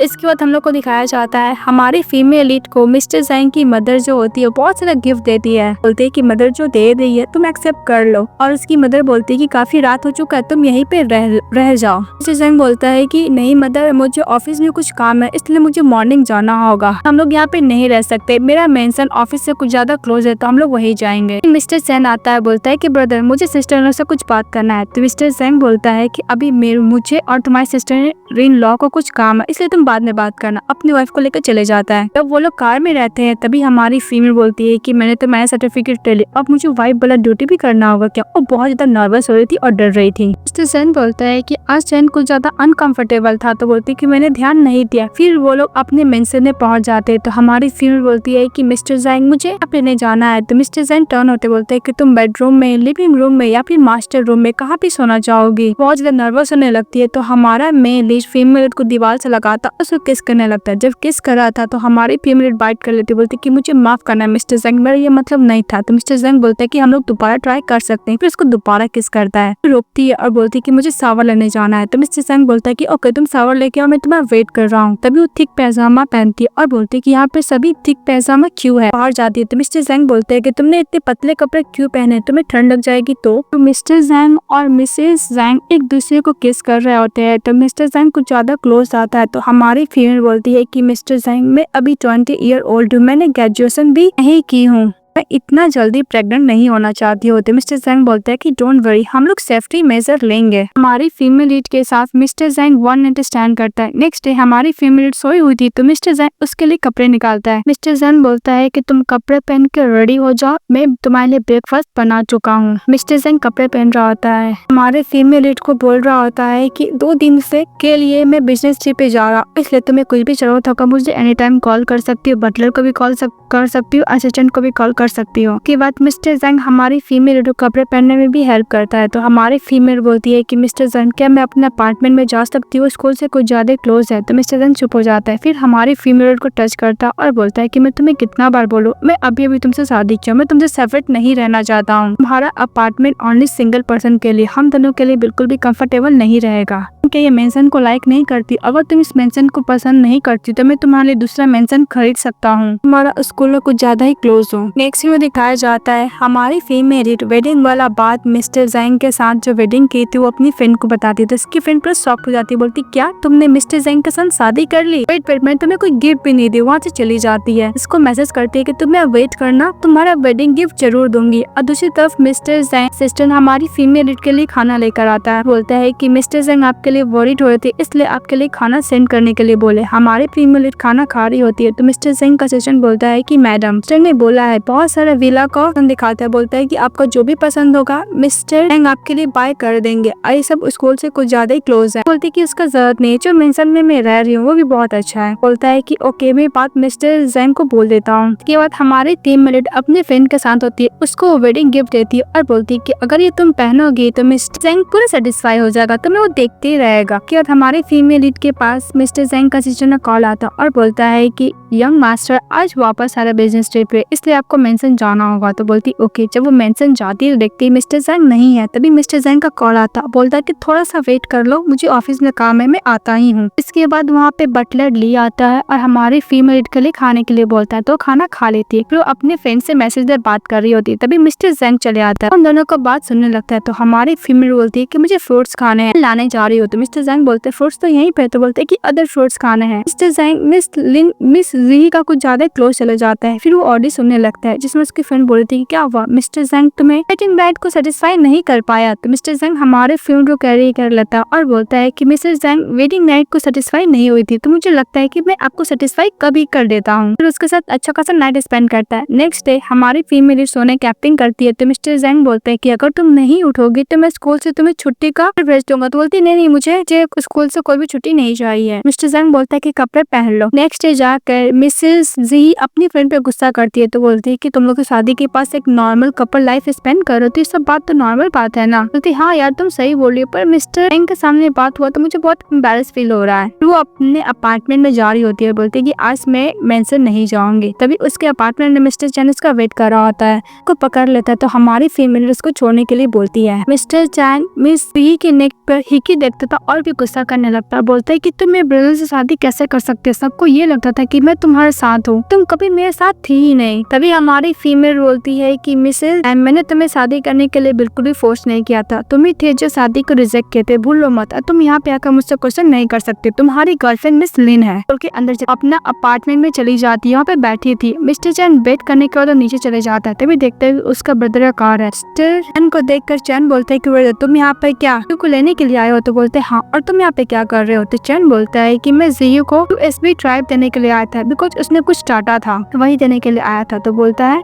इसके बाद हम लोग को दिखाया जाता है हमारी फीमेल लीड को मिस्टर जेंग की मदर जो होती है बहुत सारा गिफ्ट देती है, बोलती है कि मदर जो दे रही है तुम एक्सेप्ट कर लो। और उसकी मदर बोलती है कि काफी रात हो चुका है, तुम यहीं पे रह जाओ। मिस्टर जेंग बोलता है कि नहीं मदर, मुझे ऑफिस में कुछ काम है, इसलिए मुझे मॉर्निंग जाना होगा, हम लोग यहाँ पे नहीं रह सकते, मेरा मेंशन ऑफिस से कुछ ज्यादा क्लोज है, तो हम लोग वही जाएंगे। मिस्टर जेंग आता है, बोलता है कि ब्रदर मुझे सिस्टर से कुछ बात करना है। तो मिस्टर जेंग बोलता है कि अभी मुझे और तुम्हारी सिस्टर इन लॉ को कुछ काम है, इसलिए तुम बाद में बात करना, अपनी वाइफ को लेकर चले जाता है। जब वो लोग कार में रहते हैं तभी हमारी फीमेल बोलती है कि मैंने तो मैंने सर्टिफिकेट ले लिया, अब मुझे वाइफ वाला ड्यूटी भी करना होगा क्या। वो बहुत ज्यादा नर्वस हो रही थी और डर रही थी। मिस्टर जैंग बोलता है कि आज जैन कुछ ज्यादा अनकंफर्टेबल था तो बोलती है कि मैंने ध्यान नहीं दिया। फिर वो लोग अपने मेंशन में पहुंच जाते तो हमारी फीमेल बोलती है कि मिस्टर जैंग मुझे आप लेने जाना है। तो मिस्टर जैंग टर्न होते बोलते हैं कि तुम बेडरूम में, लिविंग रूम में या फिर मास्टर रूम में कहाँ पे सोना चाहोगी। बहुत ज्यादा नर्वस होने लगती है तो हमारा मेल लीड फीमेल को दीवार से लगाता उसको किस करने लगता है। जब किस कर रहा था तो हमारी फीमेल बाइट कर लेती, बोलती कि मुझे माफ करना है मिस्टर जैंग, मेरा ये मतलब नहीं था। तो मिस्टर जैंग बोलते हैं कि हम लोग दोबारा ट्राई कर सकते हैं। फिर उसको दोबारा किस करता है, रोकती है और बोलती है कि मुझे शावर लेने जाना है। तो मिस्टर जैंग बोलता है कि ओके तुम शावर लेके आओ, मैं तुम्हारा वेट कर रहा हूँ। तभी वो थिक पैजामा पहनती है और बोलती है कि यहाँ पे सभी थिक पैजामा क्यों है। बाहर जाती है तो मिस्टर जैंग बोलते हैं कि तुमने इतने पतले कपड़े क्यों पहने, तुम्हें ठंड लग जाएगी। तो मिस्टर जैंग और मिसेस जैंग एक दूसरे को किस कर रहे होते हैं। तो मिस्टर जैंग कुछ ज्यादा क्लोज आता है तो हमारी फीमेल बोलती है कि मिस्टर जैंग मैं अभी 20 ईयर ओल्ड हूँ, मैंने ग्रेजुएशन भी नहीं की हूँ, मैं इतना जल्दी प्रेग्नेंट नहीं होना चाहती होती। मिस्टर जैंग बोलता है कि डोंट वरी, हम लोग सेफ्टी मेजर लेंगे। हमारी फीमेल लीड के साथ मिस्टर जैंग वन नाइट स्टैंड करता है। नेक्स्ट डे हमारी फीमेल लीड सोई हुई थी तो मिस्टर जैंग उसके लिए कपड़े निकालता है। मिस्टर जैंग बोलता है कि तुम कपड़े पहन के रेडी हो जाओ, मैं तुम्हारे लिए ब्रेकफास्ट बना चुका हूँ। मिस्टर जैंग कपड़े पहन रहा होता है, हमारे फीमेल लीड को बोल रहा होता है कि 2 दिन से के लिए मैं बिजनेस ट्रिप पे जा रहा हूँ, इसलिए तुम्हें कुछ भी जरूरत होगा मुझे एनी टाइम कॉल कर सकती हो, बटलर को भी कॉल कर सकती हो, असिस्टेंट को भी कॉल कर सकती हो। के बाद मिस्टर जैंग हमारी फीमेल को कपड़े पहनने में भी हेल्प करता है। तो हमारी फीमेल बोलती है कि मिस्टर जैंग क्या मैं अपने अपार्टमेंट में जा सकती हूँ, स्कूल से कुछ ज्यादा क्लोज है। तो मिस्टर जैंग चुप हो जाता है। फिर हमारी फीमेल को टच करता है और बोलता है कि मैं तुम्हें कितना बार बोलूं, मैं अभी अभी तुमसे शादी की हूँ, मैं तुमसे सेपरेट नहीं रहना चाहता हूँ। हमारा अपार्टमेंट ओनली सिंगल पर्सन के लिए, हम दोनों के लिए बिल्कुल भी कंफर्टेबल नहीं रहेगा। ये मेंशन को लाइक नहीं करती, अगर तुम इस मेंशन को पसंद नहीं करती तो मैं तुम्हारे लिए दूसरा मेंशन खरीद सकता हूँ, हमारा स्कूल में कुछ ज्यादा ही क्लोज हो। नेक्स्ट में दिखाया जाता है हमारी फीमेल वेडिंग वाला बात मिस्टर जैंग के साथ जो वेडिंग की थी वो अपनी फ्रेंड को बताती थी। इसकी फ्रेंड पर शॉक हो जाती है, बोलती क्या तुमने मिस्टर जैंग के साथ शादी कर ली, वेट मैं तुम्हें कोई गिफ्ट भी नहीं दी। वहाँ से चली जाती है। इसको मैसेज करती है कि तुम्हें वेट करना, तुम्हारा वेडिंग गिफ्ट जरूर दूंगी। और दूसरी तरफ मिस्टर जैंग सिस्टर हमारी फीमेल के लिए खाना लेकर आता है, बोलता है कि मिस्टर जैंग आपके लिए वरीड हुए थे इसलिए आपके लिए खाना सेंड करने के लिए बोले। हमारे फीमेल खाना खा रही होती है तो मिस्टर जैंग का असिस्टेंट बोलता है कि मैडम मिस्टर ने बोला है बहुत सारा विला का दिखाता है, बोलता है कि आपको जो भी पसंद होगा मिस्टर जैंग आपके लिए बाय कर देंगे। और ये सब स्कूल से कुछ ज्यादा ही क्लोज है। बोलती है कि उसका जरूरत नहीं, जो मेंशन में मैं रह रही हूँ वो भी बहुत अच्छा है। बोलता है कि ओके मैं बात मिस्टर जैंग को बोल देता हूँ। के बाद हमारी टीम लीड अपने फ्रेंड के साथ होती है, उसको वेडिंग गिफ्ट देती है और बोलती है कि अगर ये तुम पहनोगी तो मिस्टर जैंग पूरा सेटिस्फाई हो जाएगा, तुम्हें वो देखते ही रहेगा। के बाद हमारे फीमेल लीड के पास मिस्टर जैंग का असिस्टेंट का कॉल आता और बोलता है कि यंग मास्टर आज वापस आ रहा बिजनेस ट्रिप पे, इसलिए आपको मेंशन जाना होगा। तो बोलती ओके। जब वो मेंशन जाती है देखती है मिस्टर जैंग नहीं है, तभी मिस्टर जैंग का कॉल आता, बोलता है कि थोड़ा सा वेट कर लो, मुझे ऑफिस में काम है, मैं आता ही हूँ। इसके बाद वहाँ पे बटलर ली आता है और हमारी फीमेल लीड के लिए खाने के लिए बोलता है तो खाना खा लेती है। फिर वो अपने फ्रेंड से मैसेज पर बात कर रही होती है, तभी मिस्टर जैंग चले आता है, उन दोनों को बात सुनने लगता है। तो हमारी फीमेल बोलती है कि मुझे फ्रूट्स खाने हैं, लाने जा रही हो। तो मिस्टर जैंग बोलते हैं फ्रूट्स तो यहीं पे। तो बोलते हैं कि अदर फ्रूट्स खाने हैं। मिस्टर जैंग मिस जी का कुछ ज्यादा क्लोज चले जाता है। फिर वो ऑडियो सुनने लगता है जिसमें उसकी फ्रेंड बोलती है कि क्या हुआ मिस्टर जैंग तुम्हें वेडिंग ब्राइड को सेटिस्फाई नहीं कर पाया। तो मिस्टर जैंग हमारे फ्रेंड को कैरी कर लेता है और बोलता है कि मिस्टर जैंग वेडिंग नाइट को सेटिस्फाई नहीं हुई थी तो मुझे लगता है कि मैं आपको सेटिस्फाई कभी कर देता हूँ। फिर उसके साथ अच्छा खासा नाइट स्पेंड करता है। नेक्स्ट डे हमारी फीमेल सोने कैप्टिंग करती है तो मिस्टर जैंग बोलते हैं कि अगर तुम नहीं उठोगी तो मैं स्कूल से तुम्हें छुट्टी का भेज दूंगा। तो बोलती नहीं मुझे स्कूल से कोई भी छुट्टी नहीं चाहिए। मिस्टर जैंग बोलता है कि कपड़े पहन लो। नेक्स्ट डे जाकर मिसेस जी अपनी फ्रेंड पे गुस्सा करती है तो बोलती है कि तुम लोग की शादी के पास एक नॉर्मल कपल लाइफ स्पेंड करो, तो ये सब बात तो नॉर्मल बात है ना। बोलती हाँ यार तुम सही बोल रही हो, पर मिस्टर जैंग के सामने बात हुआ तो मुझे बहुत एम्बैरेस फील हो रहा है। वो अपने अपार्टमेंट में जा रही होती है, बोलती है कि आज मैं मेंशन नहीं जाऊंगी। तभी उसके अपार्टमेंट में मिस्टर जैंग उसका वेट कर रहा होता है, को पकड़ लेता है तो हमारी फीमेल उसको छोड़ने के लिए बोलती है। मिस्टर जैंग मिस जी के नेक पर हिकी देखता था और भी गुस्सा करने लगता है। बोलता है कि तुम मेरे ब्रदर से शादी कैसे कर सकते हो, सबको ये लगता था कि मैं तुम्हारे साथ हूँ, तुम कभी मेरे साथ थी ही नहीं। तभी हमारी फीमेल बोलती है कि मिसेज मैंने तुम्हें शादी करने के लिए बिल्कुल भी फोर्स नहीं किया था, तुम ही थे जो शादी को रिजेक्ट किए थे, भूलो मत। तुम यहाँ पे आकर मुझसे क्वेश्चन नहीं कर सकते, तुम्हारी गर्लफ्रेंड मिस लिन है। बोल के अंदर अपना अपार्टमेंट में चली जाती है, वहाँ पे बैठी थी। मिस्टर चैन वेट करने के बाद नीचे चले जाता है, तभी देखते हैं उसका ब्रदर का कार है। मिस्टर चैन को देखकर चैन बोलता है कि ब्रदर तुम यहाँ पे क्या को लेने के लिए आए हो? तो बोलते हैं हाँ, और तुम यहाँ पे क्या कर रहे हो? तो चैन बोलता है कि मैं जियो को यूएसबी ड्राइव देने के लिए आया था, बिकॉज उसने कुछ टाटा था, वही देने के लिए आया था। तो बोलता है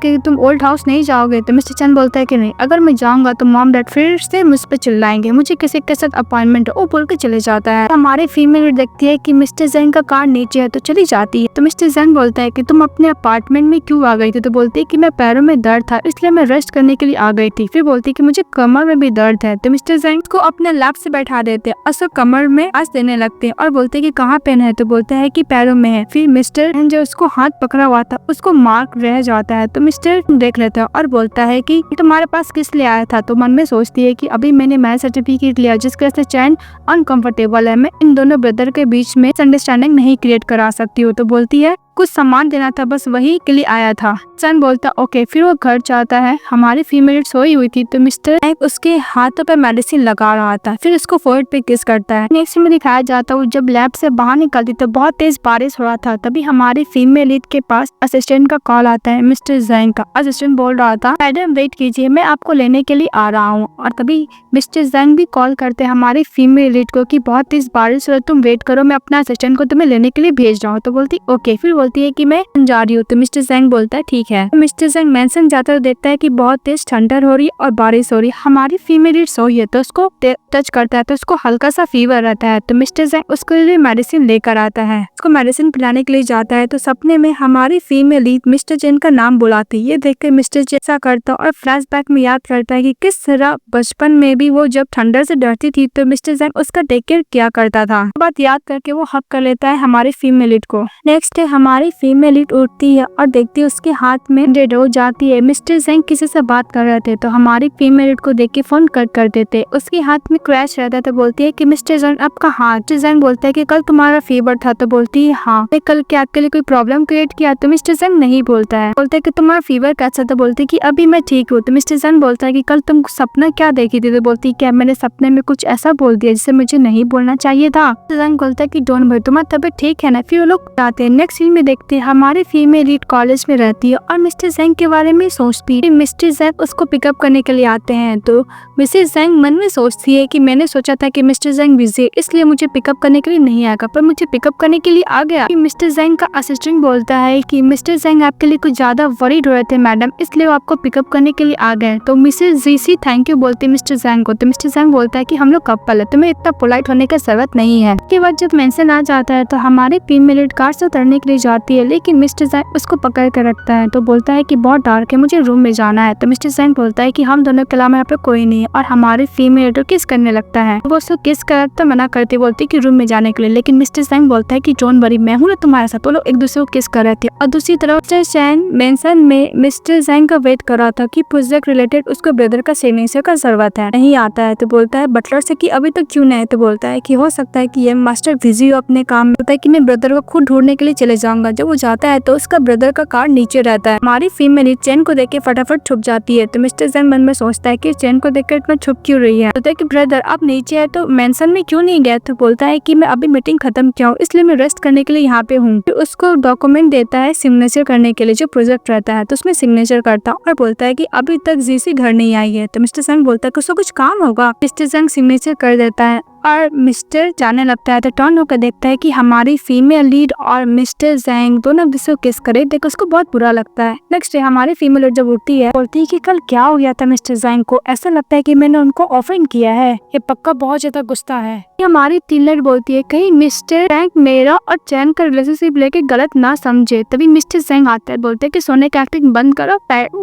कि तुम ओल्ड हाउस नहीं जाओगे? तो मिस्टर चैन बोलता है कि नहीं, अगर मैं जाऊंगा तो मॉम डैड फिर से मुझ पे चिल्लाएंगे, मुझे किसी के साथ अपॉइंटमेंट है, वो बोल के चले जाता है। हमारी फीमेल देखती है कि मिस्टर जैन का कार नीचे है, तो चली जाती है। तो मिस्टर जैन बोलता है कि तुम अपने अपार्टमेंट में क्यों आ गई थी? तो बोलती है कि मैं पैरों में दर्द था, इसलिए मैं रेस्ट करने के लिए आ गई थी। फिर बोलती है कि मुझे कमर में भी दर्द है। तो मिस्टर जैन को अपने लैप से बैठा देते हैं और सब कमर में आस देने लगते हैं और बोलते हैं कि कहाँ पेन है? तो बोलता है कि पैरों में है। फिर मिस्टर जो उसको हाथ पकड़ा हुआ था उसको मार्क रह जाता है। तो मिस्टर देख लेता है और बोलता है कि तुम्हारे पास किस लिए आया था? तो मन में सोचती है कि अभी मैंने मैरिज सर्टिफिकेट लिया, जिसकी वजह से चैन अनकंफर्टेबल है, मैं इन दोनों ब्रदर के बीच में अंडरस्टैंडिंग नहीं क्रिएट करा सकती हूँ। तो बोलती है कुछ सामान देना था, बस वही के लिए आया था। चैन बोलता ओके। फिर वो घर जाता है। हमारी फीमेल सोई हुई थी, तो मिस्टर उसके हाथों पे मेडिसिन लगा रहा था, फिर उसको फोर्ड पे किस करता है। नेक्स्ट में दिखाया जाता है जब लैब से बाहर निकलती तो बहुत तेज बारिश हो रहा था। तभी हमारी फीमेल लीड के पास असिस्टेंट का कॉल आता है। मिस्टर जैन का असिस्टेंट बोल रहा था मैडम वेट कीजिए, मैं आपको लेने के लिए आ रहा हूँ। और तभी मिस्टर जैन भी कॉल करते हैं हमारी फीमेल लीड को कि बहुत तेज बारिश हो रही है, तुम वेट करो, मैं अपना असिस्टेंट को तुम्हें लेने के लिए भेज रहा हूँ। तो बोलती ओके। फिर बोलती है कि मैं जा रही हूँ। तो मिस्टर जैंग बोलता है ठीक है। मिस्टर जैंग मेंशन जाता है, देखता है कि बहुत तेज ठंडर हो रही है और बारिश हो रही है। हमारी फीमेल लीड सोई है, तो उसको टच करता है तो उसको हल्का सा फीवर रहता है। तो मिस्टर जैंग उसके लिए मेडिसिन लेकर आता है, उसको मेडिसिन पिलाने के लिए जाता है। तो सपने में हमारी फीमेल लीड मिस्टर जैन का नाम बुलाती है। ये देख कर मिस्टर जैन ऐसा करता और फ्लैशबैक में याद करता है कि किस तरह बचपन में भी वो जब ठंडर से डरती थी तो मिस्टर जैन उसका टेक केयर किया करता था। बात याद करके वो हक कर लेता है हमारी फीमेल लीड को। नेक्स्ट है हमारी फीमेल लीड उठती है और देखती है उसके हाथ में डेड हो जाती है। मिस्टर जैंग किसी से बात कर रहे थे तो हमारी फीमेल लीड को देख के फोन कट कर देते। उसके हाथ में क्रैश रहता है तो बोलती है कि मिस्टर जैंग आपका हाथ। मिस्टर जैंग बोलता है कि कल तुम्हारा फीवर था। तो बोलती है हाँ। कल क्या आपके लिए कोई प्रॉब्लम क्रिएट किया? तो मिस्टर जैंग नहीं बोलता है। बोलता है कि तुम्हारा फीवर कैसा? तो बोलती है कि अभी मैं ठीक हूँ। तो मिस्टर जैंग बोलता है कि कल तुम सपना क्या देखी थी? तो बोलती है क्या मैंने सपने में कुछ ऐसा बोल दिया जिसे मुझे नहीं बोलना चाहिए था? मिस्टर जैंग बोलता है कि डोंट वरी, तुम्हारी तबीयत ठीक है ना? फिर वो लोग जाते हैं। नेक्स्ट सीन में देखते हैं हमारी फीमेल लीड कॉलेज में रहती है और मिस्टर जैंग के बारे में सोचती है। मिस्टर जैंग उसको पिकअप करने के लिए आते हैं तो मिसेस जैंग मन में सोचती है कि मैंने सोचा था कि मिस्टर जैंग बिजी इसलिए मुझे पिकअप करने के लिए नहीं आएगा, पर मुझे पिकअप करने के लिए आ गया। मिस्टर जैंग का असिस्टेंट बोलता है कि मिस्टर जैंग आपके लिए कुछ ज्यादा वरीड हो रहे थे मैडम, इसलिए वो आपको पिकअप करने के लिए आ गए। तो मिसेस जीसी थैंक यू बोलती है मिस्टर जैंग को। तो मिस्टर जैंग बोलता है कि हम लोग कपल है, तुम्हें इतना पोलाइट होने की जरूरत नहीं है। उसके बाद जब मेंशन आ जाता है तो हमारी फीमेल लीड कार से उतरने के लिए जाती है, लेकिन मिस्टर जैंग उसको पकड़ कर रखता है। तो बोलता है कि बहुत डार्क है, मुझे रूम में जाना है। तो मिस्टर जैंग बोलता है कि हम दोनों के अलावा यहाँ पे कोई नहीं है और हमारी फीमेल लीड किस करने लगता है। वो उसको किस कर तो मना करती बोलती कि रूम में जाने के लिए, लेकिन मिस्टर जैंग बोलता है कि डोंट वरी, मैं हूँ ना तुम्हारे साथ। वो लोग एक दूसरे को किस कर रहे थे और दूसरी तरफ मिस्टर जैंग मेंशन में मिस्टर जैंग का वेट कर रहा था कि प्रोजेक्ट रिलेटेड उसको ब्रदर का सिग्नेचर का जरूरत है। नहीं आता है तो बोलता है बटलर से कि अभी तक क्यों नहीं? तो बोलता है कि हो सकता है कि ये मास्टर बिजी हो अपने काम में, होता है कि मैं ब्रदर को खुद ढूंढने के लिए चले जाऊंगा। जब वो जाता है तो उसका ब्रदर का कार नीचे रहता है। हमारी फीमेल लीड चैन को देख के फटाफट छुप जाती है। तो मिस्टर जैंग मन में सोचता है कि चैन को देखकर इतना छुप क्यों रही है। बोलता है कि ब्रदर आप नीचे है तो मेंशन में क्यों नहीं गया? तो बोलता है कि मैं अभी मीटिंग खत्म किया हूँ इसलिए मैं रेस्ट करने के लिए यहाँ पे हूँ। तो उसको डॉक्यूमेंट देता है सिग्नेचर करने के लिए, जो प्रोजेक्ट रहता है, तो उसमें सिग्नेचर करता और बोलता है कि अभी तक जीसी घर नहीं आई है। तो मिस्टर जैंग बोलता है कि उसको कुछ काम होगा। मिस्टर जैंग सिग्नेचर कर देता है और मिस्टर जाने लगता है तो टर्न होकर देखता है कि हमारी फीमेल लीड और मिस्टर जैंग दोनों दूसरे को किस करे। देखो उसको बहुत बुरा लगता है। नेक्स्ट डे हमारी फीमेल लीड जब उठती है बोलती है कि कल क्या हो गया था मिस्टर जैंग को, ऐसा लगता है कि मैंने उनको ऑफरिंग किया है, ये पक्का बहुत ज्यादा गुस्सा है। हमारी टीम लीड बोलती है कहीं मिस्टर जैंग मेरा और चैन का रिलेशनशिप लेके गलत ना समझे। तभी मिस्टर जैंग आता है, बोलते है कि सोने की एक्टिंग बंद करो,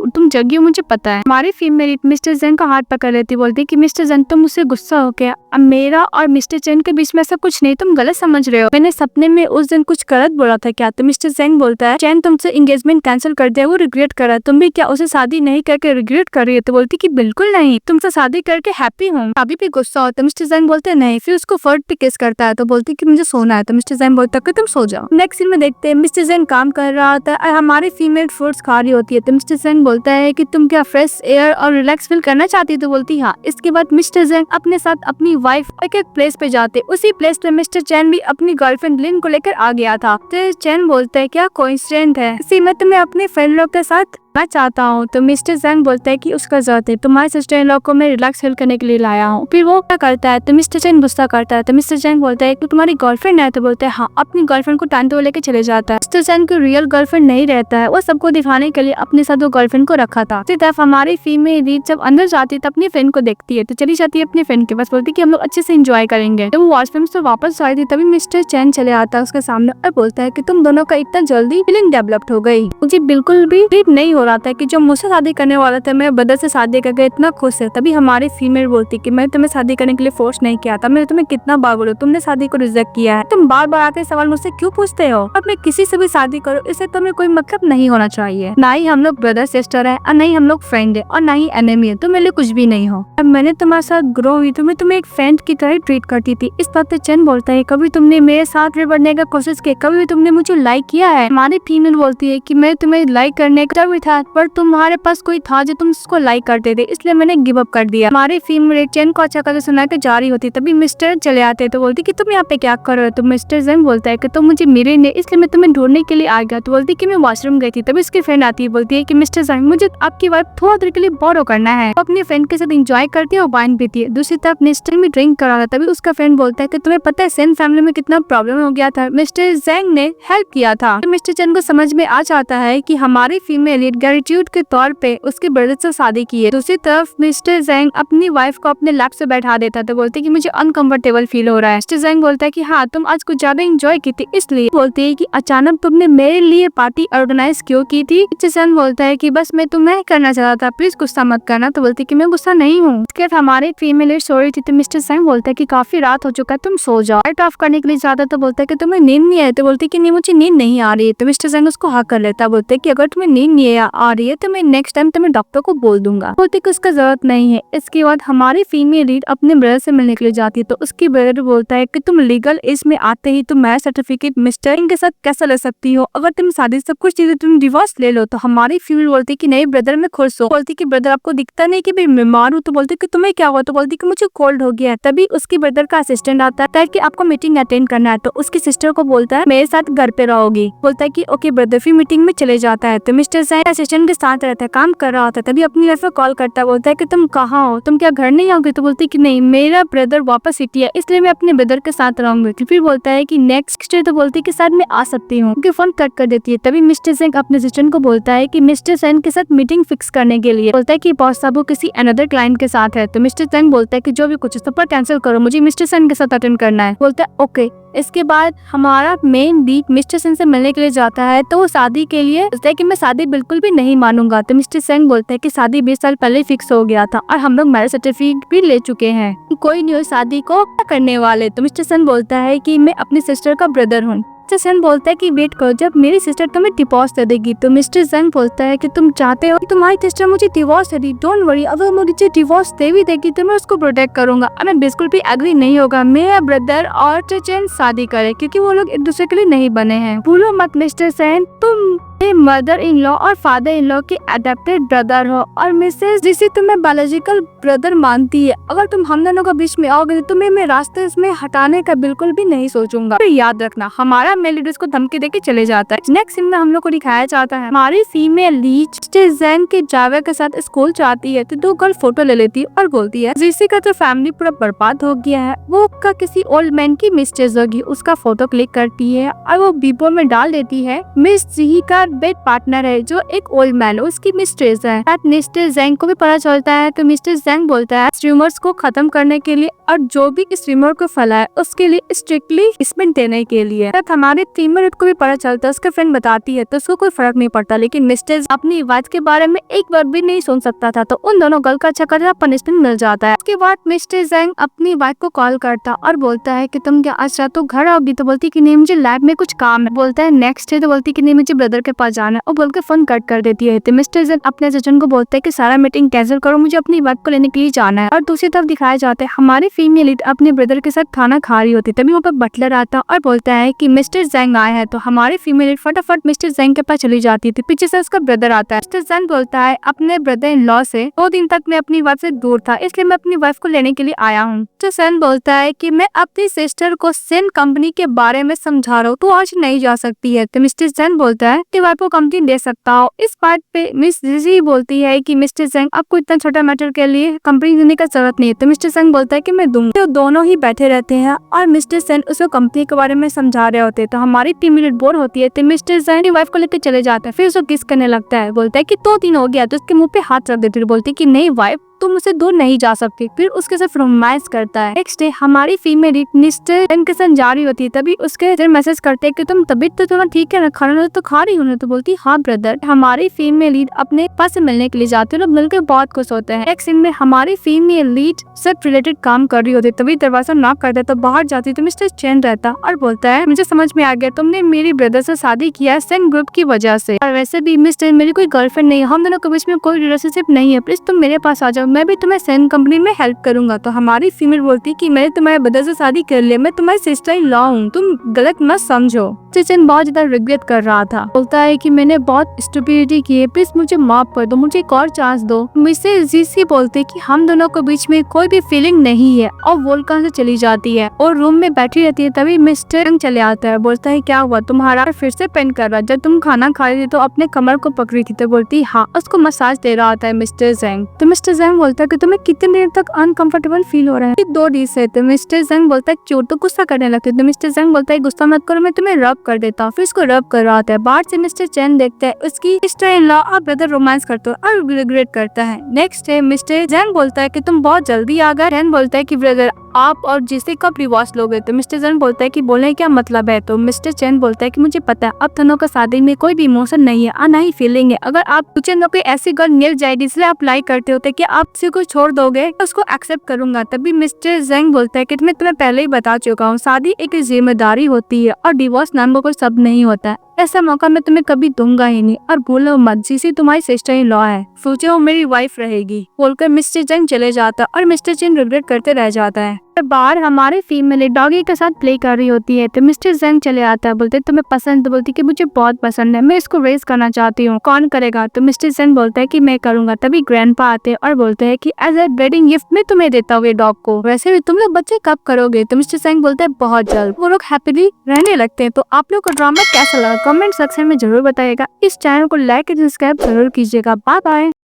तुम जगी हो मुझे पता है। हमारी फीमेल लीड मिस्टर जैंग का हाथ पकड़ लेती, बोलती है कि मिस्टर जैंग तुम मुझसे गुस्सा हो गया, अब मेरा और मिस्टर चैन के बीच में ऐसा कुछ नहीं, तुम गलत समझ रहे हो, मैंने सपने में उस दिन कुछ गलत बोला था क्या? तो मिस्टर चैन बोलता है चैन तुमसे एंगेजमेंट कैंसिल कर दिया, वो रिग्रेट कर रहा है, तुम भी क्या उसे शादी नहीं करके रिग्रेट कर रही है? तो बोलती कि बिल्कुल नहीं, तुमसे शादी करके हैप्पी हूँ। अभी भी गुस्सा होता है, मिस्टर चैन बोलते हैं नहीं, फिर उसको फर्ट पे किस करता है, तो बोलती कि मुझे सोना है, तो मिस्टर चैन बोलता है कि तुम सो जाओ। नेक्स्ट सीन में देखते हैं मिस्टर चैन काम कर रहा होता है और हमारी फीमेल फ्रूट्स खा रही होती है, तो मिस्टर चैन बोलता है कि तुम क्या फ्रेश एयर और रिलैक्स फील करना चाहती है? तो बोलती हाँ। इसके बाद मिस्टर चैन अपने साथ अपनी वाइफ एक प्लेस पे जाते, उसी प्लेस पे मिस्टर चैन भी अपनी गर्लफ्रेंड लिन को लेकर आ गया था। तो चैन बोलता है क्या कोइंसिडेंस है, इसी में तुम्हें अपने फ्रेंड लोग के साथ मैं चाहता हूँ। तो मिस्टर चैन बोलता है कि उसका जरूरत है, तुम्हारे सिस्टर इन लॉ को मैं रिलैक्स फील करने के लिए लाया हूँ। फिर वो क्या करता है, तो मिस्टर चैन गुस्सा करता है, तो मिस्टर चैन बोलता है कि तुम्हारी गर्लफ्रेंड है? तो बोलता है हाँ। अपनी गर्लफ्रेंड को टांगते हुए लेके चले जाता है। मिस्टर चैन को रियल गर्लफ्रेंड नहीं रहता है, वो सबको दिखाने के लिए अपने साथ वो गर्लफ्रेंड को रखा था। इसी तरफ हमारी फीमेल लीड जब अंदर जाती है तो अपनी फ्रेंड को देखती है, तो चली जाती है अपने फ्रेंड के पास, बोलती है कि हम लोग अच्छे से एंजॉय करेंगे। जब वो वॉशरूम से वापस आई थी तभी मिस्टर चैन चले आता है उसके सामने और बोलता है कि तुम दोनों का इतना जल्दी फीलिंग डेवलप्ड हो गई, मुझे बिल्कुल भी बिलीव नहीं हो रहा था कि जो मुझसे शादी करने वाला था मैं ब्रदर से शादी करके इतना खुश है। तभी हमारी फीमेल बोलती कि मैं तुम्हें शादी करने के लिए फोर्स नहीं किया था, मैंने तुम्हें कितना बार बोला, तुमने शादी को रिजेक्ट किया है, तुम बार बार आके सवाल मुझसे क्यों पूछते हो? अब मैं किसी से भी शादी करूँ इससे तुम्हें कोई मतलब नहीं होना चाहिए, ना ही हम लोग ब्रदर सिस्टर है और ना ही हम लोग फ्रेंड है और ना ही एनिमी है, तुम मेरे लिए कुछ भी नहीं हो। अब मैंने तुम्हारे साथ ग्रो हुई तो मैं तुम्हें एक फ्रेंड की तरह ट्रीट करती थी। इस बात पे चैन बोलता है कभी तुमने मेरे साथ बढ़ने का कोशिश की, कभी भी तुमने मुझे लाइक किया है? हमारी फीमेल बोलती है कि मैं तुम्हें लाइक करने का भी था पर तुम्हारे पास कोई था जो तुम उसको लाइक करते थे, इसलिए मैंने गिव अप कर दिया। हमारी फीमेल चैन को अच्छा करके सुना के जा रही होती तभी मिस्टर चले आते तो बोलती कि तुम यहाँ पे क्या कर रहे हो? तो मिस्टर चैन बोलता है कि तुम मुझे मिले नहीं इसलिए मैं तुम्हें ढूंढने के लिए आ गया। तो बोलती कि मैं वॉशरूम गई थी। तभी उसकी फ्रेंड आती है, बोलती है कि मिस्टर चैन मुझे आपकी वाइफ थोड़ा देर के लिए बोरो करना है। वो अपनी फ्रेंड के साथ एंजॉय करती है और वाइन पीती है। दूसरी तरफ मिस्टर भी ड्रिंक करा रहा, तभी उसका फ्रेंड बोलता है कि तुम्हें पता है सेन फैमिली में कितना प्रॉब्लम हो गया था, मिस्टर जैंग ने हेल्प किया था। तो मिस्टर चैन को समझ में आ जाता है कि हमारी फीमेल ग्रेटिट्यूड के तौर पे उसके ब्रदर से शादी की है। दूसरी तरफ मिस्टर जैंग अपनी वाइफ को अपने लैप से बैठा देता तो बोलती है कि मुझे अनकंफर्टेबल फील हो रहा है। मिस्टर जैंग बोलता है कि हाँ तुम आज कुछ ज्यादा एंजॉय की थी इसलिए। बोलती है कि अचानक तुमने मेरे लिए पार्टी ऑर्गेनाइज क्यों की थी? मिस्टर जैंग बोलता है कि बस मैं तुम्हें करना चाहता था, प्लीज गुस्सा मत करना। तो बोलती है कि मैं गुस्सा नहीं हूँ। इसके बाद हमारे फीमेल सो रही थी तो मिस्टर जैंग बोलता है कि काफी रात हो चुका है, तुम सो जाओ। लाइट ऑफ करने के लिए जाता तो बोलता है कि तुम्हें नींद नहीं आई? तो बोलती है कि नहीं मुझे नींद नहीं आ रही है। तो मिस्टर जैंग उसको हक कर लेता, बोलते है कि अगर तुम्हें नींद नहीं आ रही है तो मैं नेक्स्ट टाइम तुम्हें डॉक्टर को बोल दूंगा। बोलते कि उसका जरूरत नहीं है। इसके बाद हमारी फीमेल लीड अपने ब्रदर से मिलने के लिए जाती है तो उसकी ब्रदर बोलता है कि तुम लीगल एज में आते ही तुम मैरिज सर्टिफिकेट मिस्टर के साथ कैसे ले सकती हो? अगर तुम शादी सब कुछ चीजें तुम डिवोर्स ले लो। तो हमारी फीमेल बोलती है कि नहीं ब्रदर मैं खुश हूँ। बोलती कि ब्रदर आपको दिखता नहीं कि मैं बीमार हूँ? तो बोलती कि तुम्हें क्या हुआ? तो बोलती कि मुझे कोल्ड हो गया है। तभी उसकी ब्रदर का असिस्टेंट आता है कि आपको मीटिंग अटेंड करना है। तो उसकी सिस्टर को बोलता है मेरे साथ घर पे रहोगी। बोलता है कि ओके ब्रदर। फिर मीटिंग में चले जाता है तो मिस्टर जैंग असिस्टेंट के साथ रहता है, काम कर रहा होता है। तभी अपनी वाइफ को कॉल करता है, बोलता है कि तुम कहाँ हो, तुम क्या घर नहीं आओगे? तो बोलती कि नहीं मेरा ब्रदर वापस सिटी है इसलिए मैं अपने ब्रदर के साथ रहूंगी। फिर बोलता है कि नेक्स्ट डे। तो बोलती कि शायद मैं आ सकती हूँ, क्योंकि फोन कट कर देती है। तभी मिस्टर जैंग अपने असिस्टेंट को बोलता है कि मिस्टर जैंग के साथ मीटिंग फिक्स करने के लिए। बोलता है कि बॉस साहब वो किसी अनदर क्लाइंट के साथ है। तो मिस्टर जैंग बोलता है कि जो भी कुछ सब पर कैंसिल करो, मुझे मिस्टर जैंग के साथ अटेंड करना है। बोलता है ओके। इसके बाद हमारा मेन लीड मिस्टर सेन से मिलने के लिए जाता है तो वो शादी के लिए बोलता है कि मैं शादी बिल्कुल भी नहीं मानूंगा। तो मिस्टर सेन बोलता है कि शादी 20 साल पहले फिक्स हो गया था और हम लोग मैरिज सर्टिफिकेट भी ले चुके हैं, कोई न्यू शादी को क्या करने वाले। तो मिस्टर सेन बोलता है कि मैं अपनी सिस्टर का ब्रदर हूँ। मिस्टर सेन बोलता है कि वेट करो जब मेरी सिस्टर तुम्हें डिवोर्स दे देगी। तो मिस्टर सेन बोलता है कि तुम चाहते हो कि तुम्हारी सिस्टर मुझे divorce they the? Don't worry, अगर मुझे डिवोर्स दे भी देगी तो मैं उसको प्रोटेक्ट करूंगा। मैं बिल्कुल भी एग्री नहीं होगा मेरा ब्रदर और चेन शादी करे, क्योंकि वो लोग एक दूसरे के लिए नहीं बने हैं। भूलो मत मिस्टर सेन, तुम मदर इन लॉ और फादर इन लॉ के अडेप्टेड ब्रदर हो और मिसेस जिसे तुम्हें बायोलॉजिकल ब्रदर मानती है। अगर तुम हम दोनों के बीच में आओगे तो तुम्हें मैं रास्ते इसमें हटाने का बिल्कुल भी नहीं सोचूंगा। तो याद रखना। हमारा मेल लीड उसको धमकी देके चले जाता है। नेक्स्ट सीन में हम लोग को दिखाया जाता है हमारी फीमेल लीड जैंग के जावे के साथ स्कूल जाती है तो दो गर्ल फोटो ले लेती है और बोलती है जिसे का तो फैमिली पूरा बर्बाद हो गया है, वो का किसी ओल्ड मैन की मिस्टेज होगी। उसका फोटो क्लिक करती है और वो बीबो में डाल देती है मिस जी का बेड पार्टनर है जो एक ओल्ड मैन, उसकी मिस्ट्रेस है। मिस्टर जैंग को भी पता चलता है तो मिस्टर जैंग बोलता है रूमर्स को खत्म करने के लिए और जो भी इस रूमर को फैलाए उसके लिए स्ट्रिक्टली पनिशमेंट देने के लिए। हमारे टीममेट को भी पता चलता है, उसके फ्रेंड बताती है तो उसको कोई फर्क नहीं पड़ता, लेकिन मिस्टर अपनी वाइफ के बारे में एक बार भी नहीं सुन सकता था, तो उन दोनों गर्ल का अच्छा पनिशमेंट मिल जाता है। उसके बाद मिस्टर जैंग अपनी वाइफ को कॉल करता और बोलता है कि तुम क्या आज रात तो घर आओगी, तो बोलती कि नहीं मुझे लैब में कुछ काम है। बोलता है नेक्स्ट डे, तो बोलती कि नहीं मुझे ब्रदर के पास जाना है, और बोल के फोन कट कर देती है। तो मिस्टर जैंग अपने सचिन को बोलता है कि सारा मीटिंग कैंसिल करो, मुझे अपनी वाइफ को लेने के लिए जाना है। और दूसरी तरफ दिखाया जाता है हमारी फीमेल लीड अपने ब्रदर के साथ खाना खा रही होती, तभी वहाँ पर बटलर आता और बोलता है कि मिस्टर जैंग आए हैं। तो हमारी फीमेल लीड फटाफट मिस्टर जैंग के पास चली जाती थी, पीछे से उसका ब्रदर आता है। मिस्टर जैंग बोलता है अपने ब्रदर इन लॉ से 2 दिन तक मैं अपनी वाइफ से दूर था, इसलिए मैं अपनी वाइफ को लेने के लिए आया हूँ। मिस्टर जैंग बोलता है कि मैं अपनी सिस्टर को सेन कंपनी के बारे में समझा रहा हूँ, तो आज नहीं जा सकती है। तो मिस्टर जैंग बोलता है कि वाइफ को कंपनी दे सकता हो। इस बात पे मिस जिजी बोलती है कि मिस्टर जैंग आपको इतना छोटा मैटर के लिए कंपनी देने का जरूरत नहीं है। तो मिस्टर जैंग बोलता है कि मैं दूंगा। तो दोनों ही बैठे रहते हैं और मिस्टर जैंग उसको कंपनी के बारे में समझा रहे होते हैं। तो हमारी टीम लीड बोर होती है, तो मिस्टर जैंग अपनी वाइफ को लेकर चले जाते हैं, फिर उसको किस करने लगता है, बोलता है कि 2 दिन हो गया, तो उसके मुंह पे हाथ रख देती है, बोलती है कि नहीं वाइफ तुम मुझसे दूर नहीं जा सकती, फिर उसके साथ रोमांस करता है। नेक्स्ट डे हमारी फीमेल लीड मिस्टर जैंग के साथ जा रही होती है, तभी उसके मैसेज करते हैं कि तुम तबीयत तो तुम्हारा ठीक है ना, खाना तो खा रही हो ना, तो बोलती हाँ ब्रदर। हमारी फीमेल लीड अपने पास से मिलने के लिए जाते हैं, लोग मिलकर बहुत खुश होते हैं। नेक्स्ट सीन में हमारी फीमेल लीड सेक्स रिलेटेड काम कर रही होती है, तभी दरवाजा नॉक करता है, तो बाहर जाती तो मिस्टर चेन रहता और बोलता है मुझे समझ में आ गया, तुमने मेरी ब्रदर से शादी किया है सेन ग्रुप की वजह से, और वैसे भी मिस्टर मेरी कोई गर्लफ्रेंड नहीं है, हम दोनों के बीच में कोई रिलेशनशिप नहीं है, प्लीज तुम मेरे पास आ जाओ, मैं भी तुम्हें सेन कंपनी में हेल्प करूंगा। तो हमारी फीमेल बोलती कि मैंने तुम्हारे ब्रदर से शादी कर लिया, मैं तुम्हारी सिस्टर इन लॉ हूँ, तुम गलत मत समझो। चेन बहुत ज्यादा रिग्रेट कर रहा था, बोलता है कि मैंने बहुत स्टुपिडिटी की है, प्लीज मुझे माफ कर दो, मुझे एक और चांस दो। मिसेस जीसी बोलते कि हम दोनों के बीच में कोई भी फीलिंग नहीं है, और वोल्कन से चली जाती है और रूम में बैठी रहती है। तभी मिस्टर यंग चले आता है, बोलता है क्या हुआ, तुम्हारा फिर से पेन कर रहा, जब तुम खाना खा रही थी तो अपने कमर को पकड़ी थी, तो बोलती हाँ, उसको मसाज दे रहा होता है मिस्टर जैंग। तो मिस्टर जैंग बोलता है कि तुम्हें कितने देर तक अनकंफर्टेबल फील हो रहा है, 2 दिन से। तो मिस्टर जैंग बोलता है क्यों, तो गुस्सा करने लगते हैं। तो मिस्टर जैंग बोलता है गुस्सा मत करो, मैं तुम्हें रब कर देता हूँ, फिर उसको रब कर रहा होता है। बाहर से मिस्टर चैन देखता है उसकी सिस्टर इन लॉ और ब्रदर रोमांस करते हो और रिग्रेट करता है। नेक्स्ट डे मिस्टर जैंग बोलता है कि तुम बहुत जल्दी आ गए। चैन बोलता है कि ब्रदर आप और जिसे कब डिवोर्स लोगे। तो मिस्टर जैंग बोलता है कि बोलने क्या मतलब है। तो मिस्टर चैन बोलता है कि मुझे पता है अब दोनों का शादी में कोई भी इमोशन नहीं है और ना ही फीलिंग है, अगर आप कुछ न कोई ऐसी गर्ल मिल जाए जिससे आप लाइक करते होते कि आप किसी को छोड़ दोगे तो उसको एक्सेप्ट करूंगा। तभी मिस्टर जैंग बोलता है कि मैं तुम्हें पहले ही बता चुका हूँ, शादी एक जिम्मेदारी होती है और डिवोर्स नाम का कोई शब्द नहीं होता है, ऐसा मौका मैं तुम्हें कभी दूंगा ही नहीं, और भूलो मत जिसी तुम्हारी सिस्टर इन लॉ है, सोचे वो मेरी वाइफ रहेगी। बोलकर मिस्टर जैंग चले जाता और मिस्टर चैन रिग्रेट करते रह जाता है। बाहर हमारे फीमेल डॉगी के साथ प्ले कर रही होती है, तो मिस्टर जैंग चले आता है, बोलते तुम्हें पसंद, तो बोलती कि मुझे बहुत पसंद है, मैं इसको रेस करना चाहती हूँ, कौन करेगा। तो मिस्टर जैंग बोलता है कि मैं करूंगा। तभी ग्रैंडपा आते हैं और बोलते हैं कि एज ए वेडिंग गिफ्ट मैं तुम्हें देता हूँ ये डॉग को, वैसे भी तुम लोग बच्चे कब करोगे। तो मिस्टर जैंग बोलता है बहुत जल्द। वो लोग हैप्पीली रहने लगते हैं। तो आप लोग को ड्रामा कैसा लगा कमेंट सेक्शन में जरूर बताइएगा। इस चैनल को लाइक और सब्सक्राइब जरूर कीजिएगा। Bye bye.